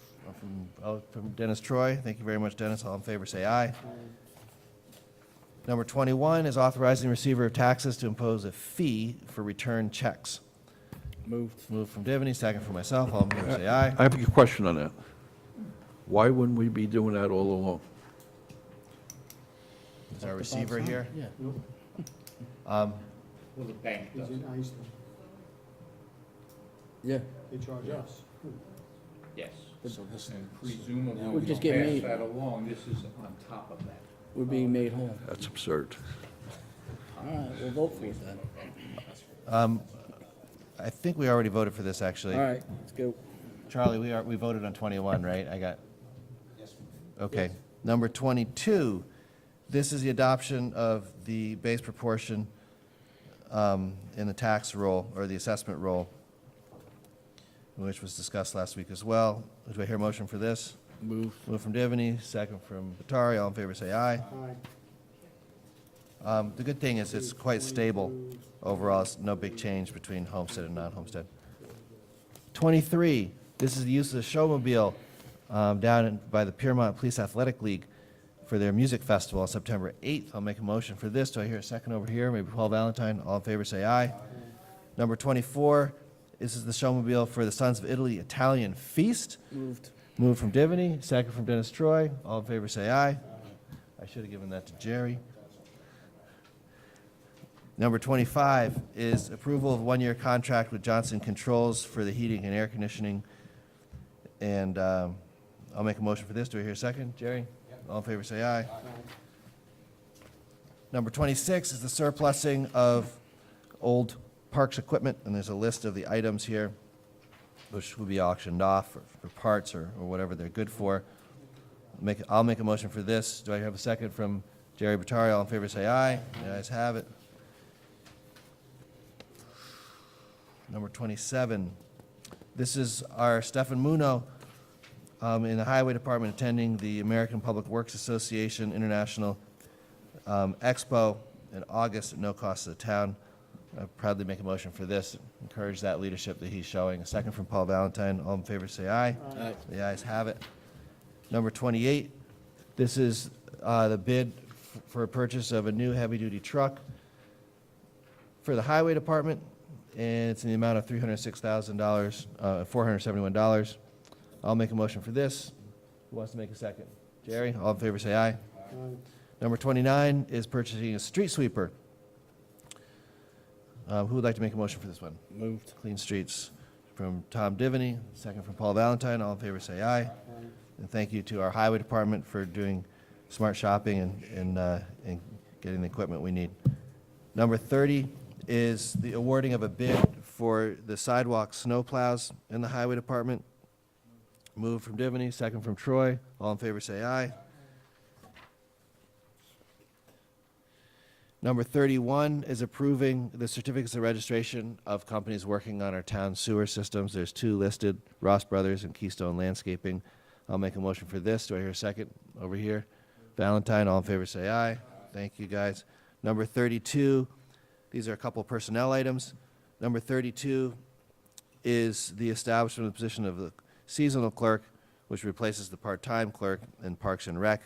From Dennis Troy. Thank you very much, Dennis. All in favor say aye. Number 21 is authorizing the receiver of taxes to impose a fee for return checks. Moved. Moved from Divany, second from myself. All in favor, say aye. I have a question on that. Why wouldn't we be doing that all along? Is our receiver here? Yeah. Um, Well, the bank does. Yeah. They charge us. Yes. So this- And presumably, We'll we'll just pass get made- that along. This is on top of that. We're being made whole. That's absurd. All right, we'll vote for it then. I think we already voted for this, actually. All right, let's go. Charlie, we voted on 21, right? I got. Okay. Number 22, this is the adoption of the base proportion in the tax roll, or the assessment roll, which was discussed last week as well. Do I hear a motion for this? Move. Move from Divany, second from Batari. All in favor, say aye. The good thing is it's quite stable overall. It's no big change between homestead and non-homestead. 23, this is the use of the showmobile by the Piermont Police Athletic League for their music festival on September 8th. I'll make a motion for this. Do I hear a second over here? Maybe Paul Valentine. All in favor, say aye. Number 24, this is the showmobile for the Sons of Italy Italian Feast. Moved. Moved from Divany, second from Dennis Troy. All in favor, say aye. I should have given that to Jerry. Number 25 is approval of one-year contract with Johnson Controls for the heating and air conditioning. And I'll make a motion for this. Do I hear a second? Jerry? All in favor, say aye. Number 26 is the surplusing of old parks equipment, and there's a list of the items here, which will be auctioned off for parts or whatever they're good for. I'll make a motion for this. Do I have a second from Jerry Batari? All in favor, say aye. The ayes have it. Number 27, this is our Stefan Muno in the Highway Department attending the American Public Works Association International Expo in August at no cost to the town. I proudly make a motion for this, encourage that leadership that he's showing. A second from Paul Valentine. All in favor, say aye. Aye. The ayes have it. Number 28, this is the bid for a purchase of a new heavy-duty truck for the Highway Department, and it's in the amount of $306,000, $471. I'll make a motion for this. Who wants to make a second? Jerry, all in favor, say aye. Number 29 is purchasing a street sweeper. Who would like to make a motion for this one? Moved. Clean Streets from Tom Divany, second from Paul Valentine. All in favor, say aye. And thank you to our Highway Department for doing smart shopping and getting the equipment we need. Number 30 is the awarding of a bid for the sidewalk snow plows in the Highway Department. Moved from Divany, second from Troy. All in favor, say aye. Number 31 is approving the certificates of registration of companies working on our town sewer systems. There's two listed, Ross Brothers and Keystone Landscaping. I'll make a motion for this. Do I hear a second? Over here. Valentine, all in favor, say aye. Thank you, guys. Number 32, these are a couple personnel items. Number 32 is the establishment of the position of the seasonal clerk, which replaces the part-time clerk in Parks and Rec.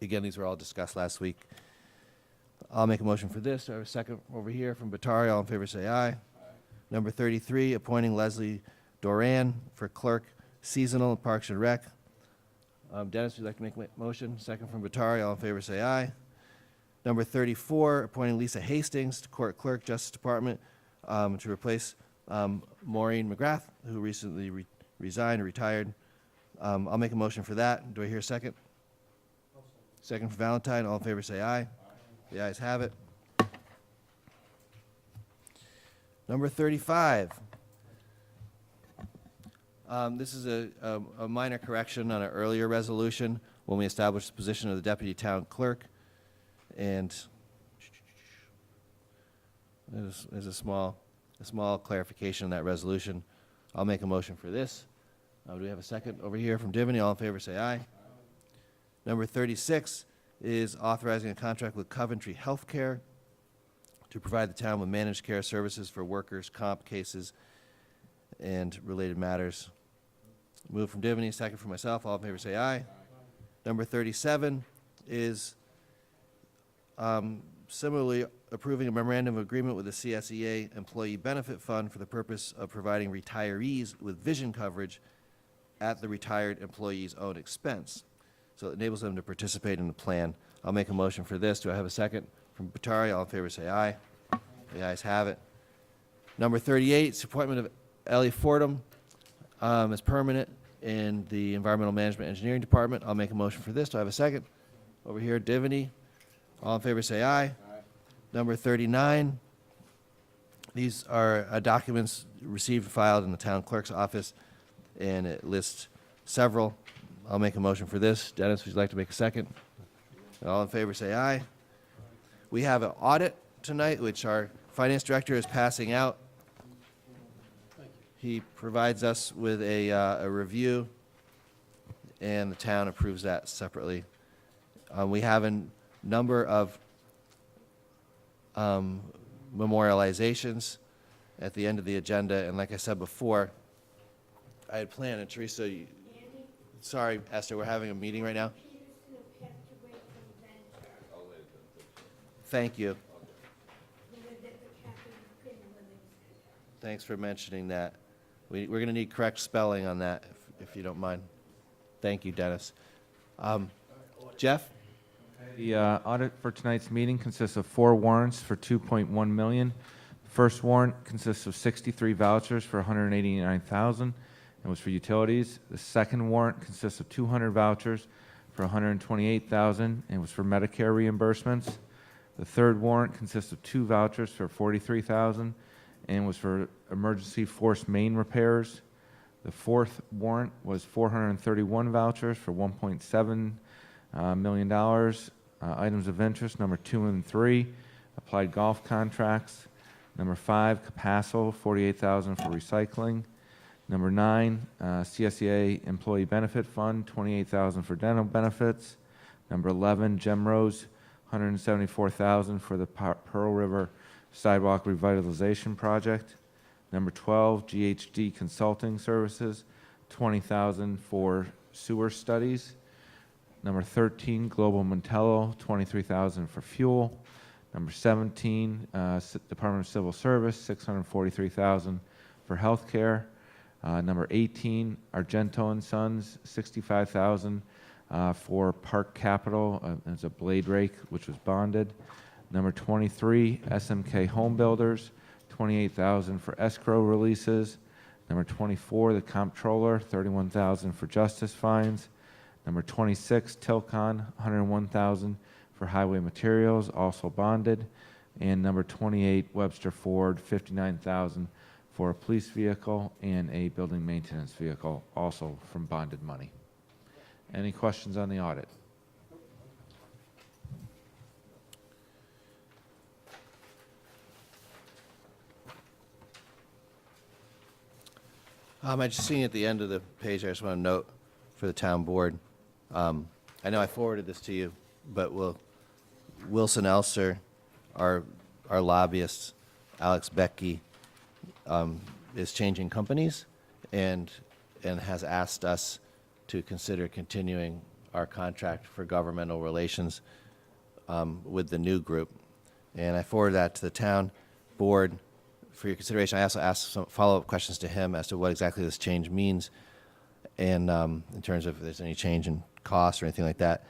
Again, these were all discussed last week. I'll make a motion for this. Do I have a second over here from Batari? All in favor, say aye. Number 33, appointing Leslie Doran for clerk seasonal in Parks and Rec. Dennis, would you like to make a motion? Second from Batari. All in favor, say aye. Number 34, appointing Lisa Hastings to court clerk, Justice Department, to replace Maureen McGrath, who recently resigned or retired. I'll make a motion for that. Do I hear a second? Second from Valentine. All in favor, say aye. The ayes have it. Number 35. This is a minor correction on an earlier resolution when we established the position of the deputy town clerk. And there's a small clarification in that resolution. I'll make a motion for this. Do we have a second over here from Divany? All in favor, say aye. Number 36 is authorizing a contract with Coventry Healthcare to provide the town with managed care services for workers' comp cases and related matters. Move from Divany, second from myself. All in favor, say aye. Number 37 is Similarly, approving a memorandum of agreement with the CSEA Employee Benefit Fund for the purpose of providing retirees with vision coverage at the retired employee's own expense. So it enables them to participate in the plan. I'll make a motion for this. Do I have a second? From Batari, all in favor say aye. The ayes have it. Number 38, is appointment of Ellie Fordham as permanent in the Environmental Management Engineering Department. I'll make a motion for this. Do I have a second? Over here, Divany. All in favor say aye. Number 39, these are documents received and filed in the town clerk's office, and it lists several. I'll make a motion for this. Dennis, would you like to make a second? All in favor say aye. We have an audit tonight, which our finance director is passing out. He provides us with a review, and the town approves that separately. We have a number of memorializations at the end of the agenda, and like I said before, I had planned, and Teresa, sorry, Esther, we're having a meeting right now. Thank you. Thanks for mentioning that. We're going to need correct spelling on that, if you don't mind. Thank you, Dennis. Jeff? The audit for tonight's meeting consists of 4 warrants for $2.1 million. First warrant consists of 63 vouchers for $189,000 and was for utilities. The second warrant consists of 200 vouchers for $128,000 and was for Medicare reimbursements. The third warrant consists of 2 vouchers for $43,000 and was for emergency force main repairs. The fourth warrant was 431 vouchers for $1.7 million. Items of interest, number 2 and 3, applied golf contracts. Number 5, Capasso, $48,000 for recycling. Number 9, CSEA Employee Benefit Fund, $28,000 for dental benefits. Number 11, Gemrose, $174,000 for the Pearl River Sidewalk Revitalization Project. Number 12, GHD Consulting Services, $20,000 for sewer studies. Number 13, Global Montello, $23,000 for fuel. Number 17, Department of Civil Service, $643,000 for healthcare. Number 18, Argento and Sons, $65,000 for Park Capital as a blade rake, which was bonded. Number 23, SMK Home Builders, $28,000 for escrow releases. Number 24, the Comptroller, $31,000 for justice fines. Number 26, Tilcon, $101,000 for highway materials, also bonded. And number 28, Webster Ford, $59,000 for a police vehicle and a building maintenance vehicle, also from bonded money. Any questions on the audit? I just seen at the end of the page, I just want to note for the town board. I know I forwarded this to you, but Wilson Elser, our lobbyist, Alex Becky, is changing companies and has asked us to consider continuing our contract for governmental relations with the new group. And I forwarded that to the town board for your consideration. I also asked some follow-up questions to him as to what exactly this change means, and in terms of if there's any change in cost or anything like that.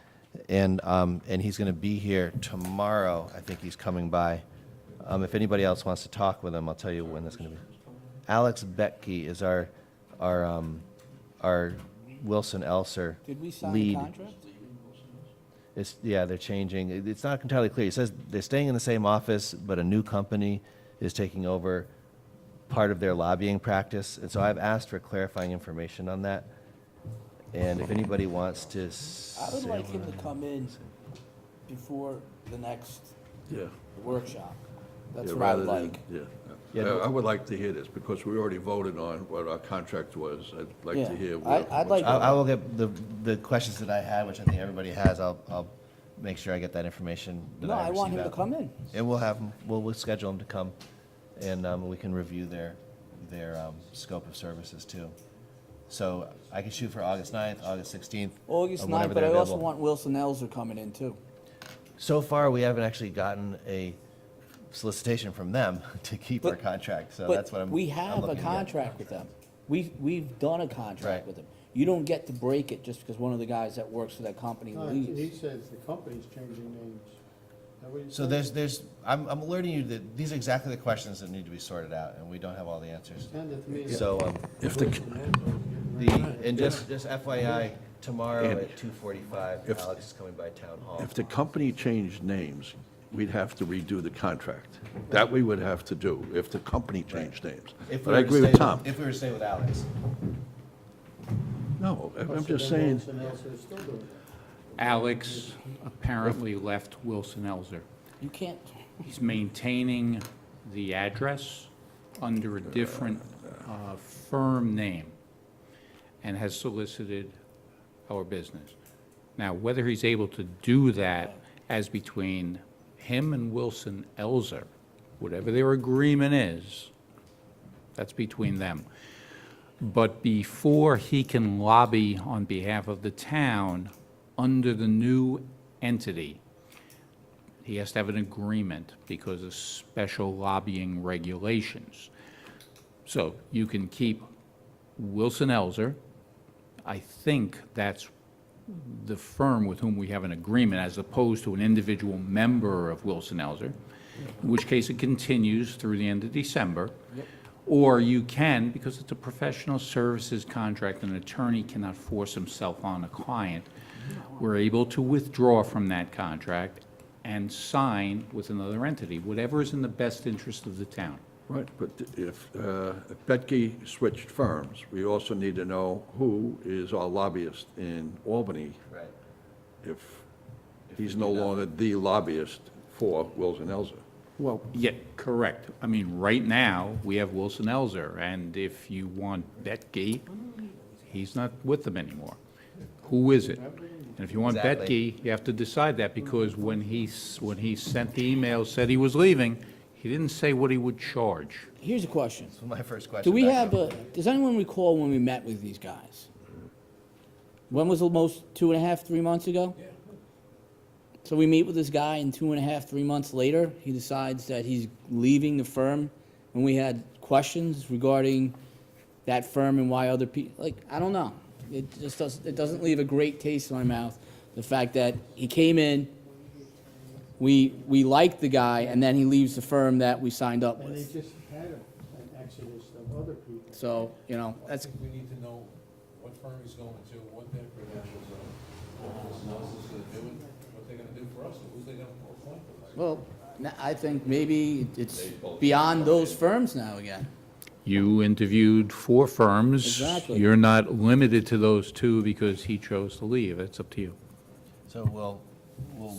And he's going to be here tomorrow. I think he's coming by. If anybody else wants to talk with him, I'll tell you when that's going to be. Alex Becky is our Wilson Elser lead. Did we sign a contract? Yeah, they're changing. It's not entirely clear. It says they're staying in the same office, but a new company is taking over part of their lobbying practice. And so I've asked for clarifying information on that. And if anybody wants to I would like him to come in before the next workshop. That's what I would like. I would like to hear this, because we already voted on what our contract was. I'd like to hear. I'd like. I will get the questions that I had, which I think everybody has. I'll make sure I get that information that No, I I want receive him to out. come in. And we'll have him. We'll schedule him to come, and we can review their scope of services too. So I can shoot for August 9th, August 16th. August 9th, whenever but they're I also available. want Wilson Elser coming in too. So far, we haven't actually gotten a solicitation from them to keep our contract, so that's what I'm. But we I'm have a looking to get. contract with them. We've done a contract Right. with them. You don't get to break it just because one of the guys that works for that company No, leaves. he says the company's changing names. Is that what he So said? I'm alerting you that these are exactly the questions that need to be sorted out, and we don't have all the answers. Sounded to me like So, If the, and just FYI, tomorrow And at 2:45, if- Alex is coming by town hall. if the company changed names, we'd have to redo the contract. That we would have to do, if the company changed names. If But we I were to agree with stay Tom. If we were to stay with Alex. No, I'm So just then saying, Wilson Elsa is still doing it. Alex apparently left Wilson Elser. You can't, He's maintaining the address under a different firm name and has solicited our business. Now, whether he's able to do that as between him and Wilson Elser, whatever their agreement is, that's between them. But before he can lobby on behalf of the town under the new entity, he has to have an agreement because of special lobbying regulations. So you can keep Wilson Elser. I think that's the firm with whom we have an agreement, as opposed to an individual member of Wilson Elser, in which case it continues through the end of December. Or you can, because it's a professional services contract, an attorney cannot force himself on a client. We're able to withdraw from that contract and sign with another entity, whatever is in the best interest of the town. right, but if Betke switched firms, we also need to know who is our lobbyist in Albany. Right. If he's no longer the lobbyist for Wilson Elser. Well, yeah, correct. I mean, right now, we have Wilson Elser, and if you want Betke, he's not with them anymore. Who is it? And if you want Exactly. Betke, you have to decide that, because when he sent the email, said he was leaving, he didn't say what he would charge. here's a question. That's my first question. Do we back have up. does anyone recall when we met with these guys? When was the most, 2.5, 3 months ago? So we meet with this guy, and 2.5, 3 months later, he decides that he's leaving the firm, and we had questions regarding that firm and why other people, like, I don't know. It doesn't leave a great taste in my mouth, the fact that he came in, we liked the guy, and then he leaves the firm that we signed up And they with. just had an exodus of other people. So, you know, that's, We need to know what firm he's going to, what their credentials are, what Wilson Elsers going to do, and what they're going to do for us, and who's they going to appoint for us. well, I think maybe it's beyond those firms now again. You interviewed 4 firms. Exactly. You're not limited to those 2 because he chose to leave. It's up to you. So we'll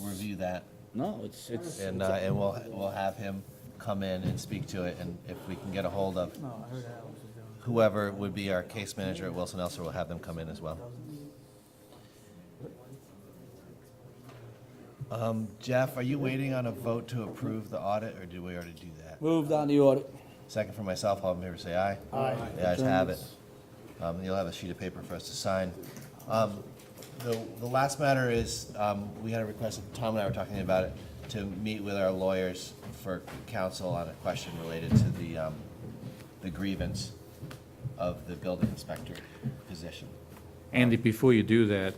review that, No, it's, and we'll have him come in and speak to it, and if we can get a hold of whoever would be our case manager at Wilson Elser, we'll have them come in as well. Jeff, are you waiting on a vote to approve the audit, or did we already do that? moved on the audit. Second for myself, all in favor, say aye. Aye. The ayes have it. You'll have a sheet of paper for us to sign. The last matter is, we had a request, Tom and I were talking about it, to meet with our lawyers for counsel on a question related to the grievance of the building inspector position. Andy, before you do that,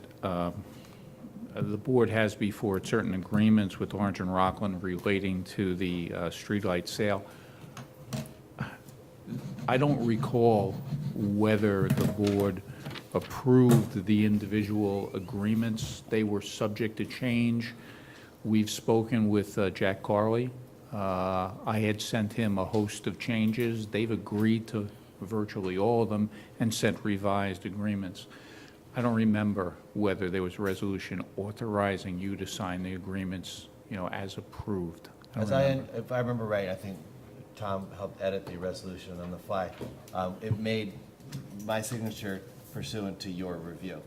the board has before it certain agreements with Orange and Rockland relating to the streetlight sale. I don't recall whether the board approved the individual agreements. They were subject to change. We've spoken with Jack Carley. I had sent him a host of changes. They've agreed to virtually all of them and sent revised agreements. I don't remember whether there was a resolution authorizing you to sign the agreements, as approved. I don't remember. If I remember right, I think Tom helped edit the resolution on the fly. It made my signature pursuant to your review.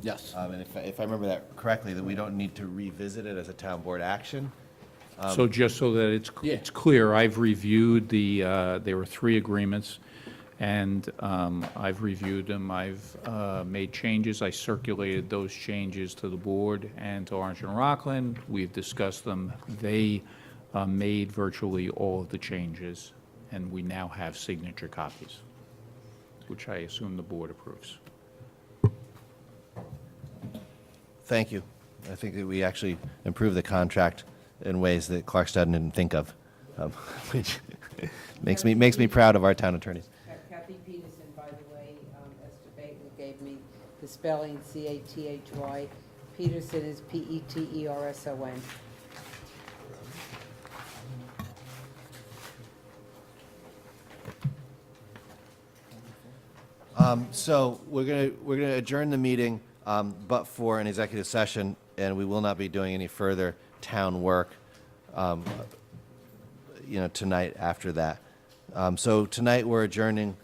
Yes. And if I remember that correctly, that we don't need to revisit it as a town board action. So just so that it's clear, I've reviewed there were 3 agreements, And I've reviewed them, I've made changes, I circulated those changes to the board and to Orange and Rockland. We've discussed them. They made virtually all of the changes, and we now have signature copies, which I assume the board approves. Thank you. I think that we actually improved the contract in ways that Clarkstown didn't think of, which makes me proud of our town attorneys. Kathy Peterson, by the way, Esther Bateman gave me the spelling, C-A-T-H-Y. Peterson is P-E-T-E-R-S-O-N. So we're gonna adjourn the meeting, but for an executive session, and we will not be doing any further town work, tonight after that. So tonight we're adjourning,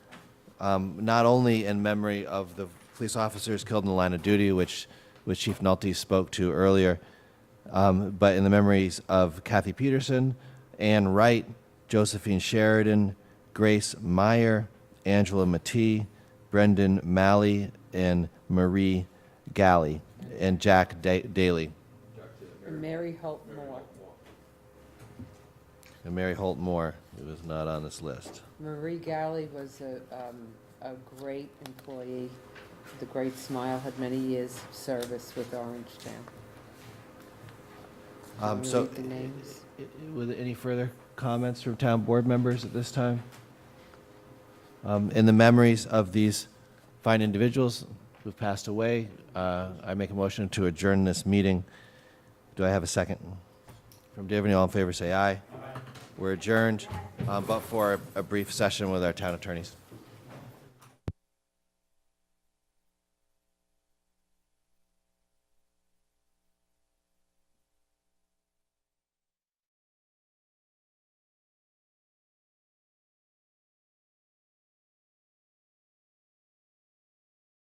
not only in memory of the police officers killed in the line of duty, which Chief Nolte spoke to earlier, but in the memories of Kathy Peterson, Ann Wright, Josephine Sheridan, Grace Meyer, Angela Matee, Brendan Malley, and Marie Galley, and Jack Daly. And Mary Holt Moore. And Mary Holt Moore, who is not on this list. Marie Galley was a great employee with a great smile, had many years of service with Orangetown. So, Read the names. With any further comments from town board members at this time? In the memories of these fine individuals who've passed away, I make a motion to adjourn this meeting. Do I have a second? From Divney, all in favor say aye. Aye. We're adjourned, but for a brief session with our town attorneys.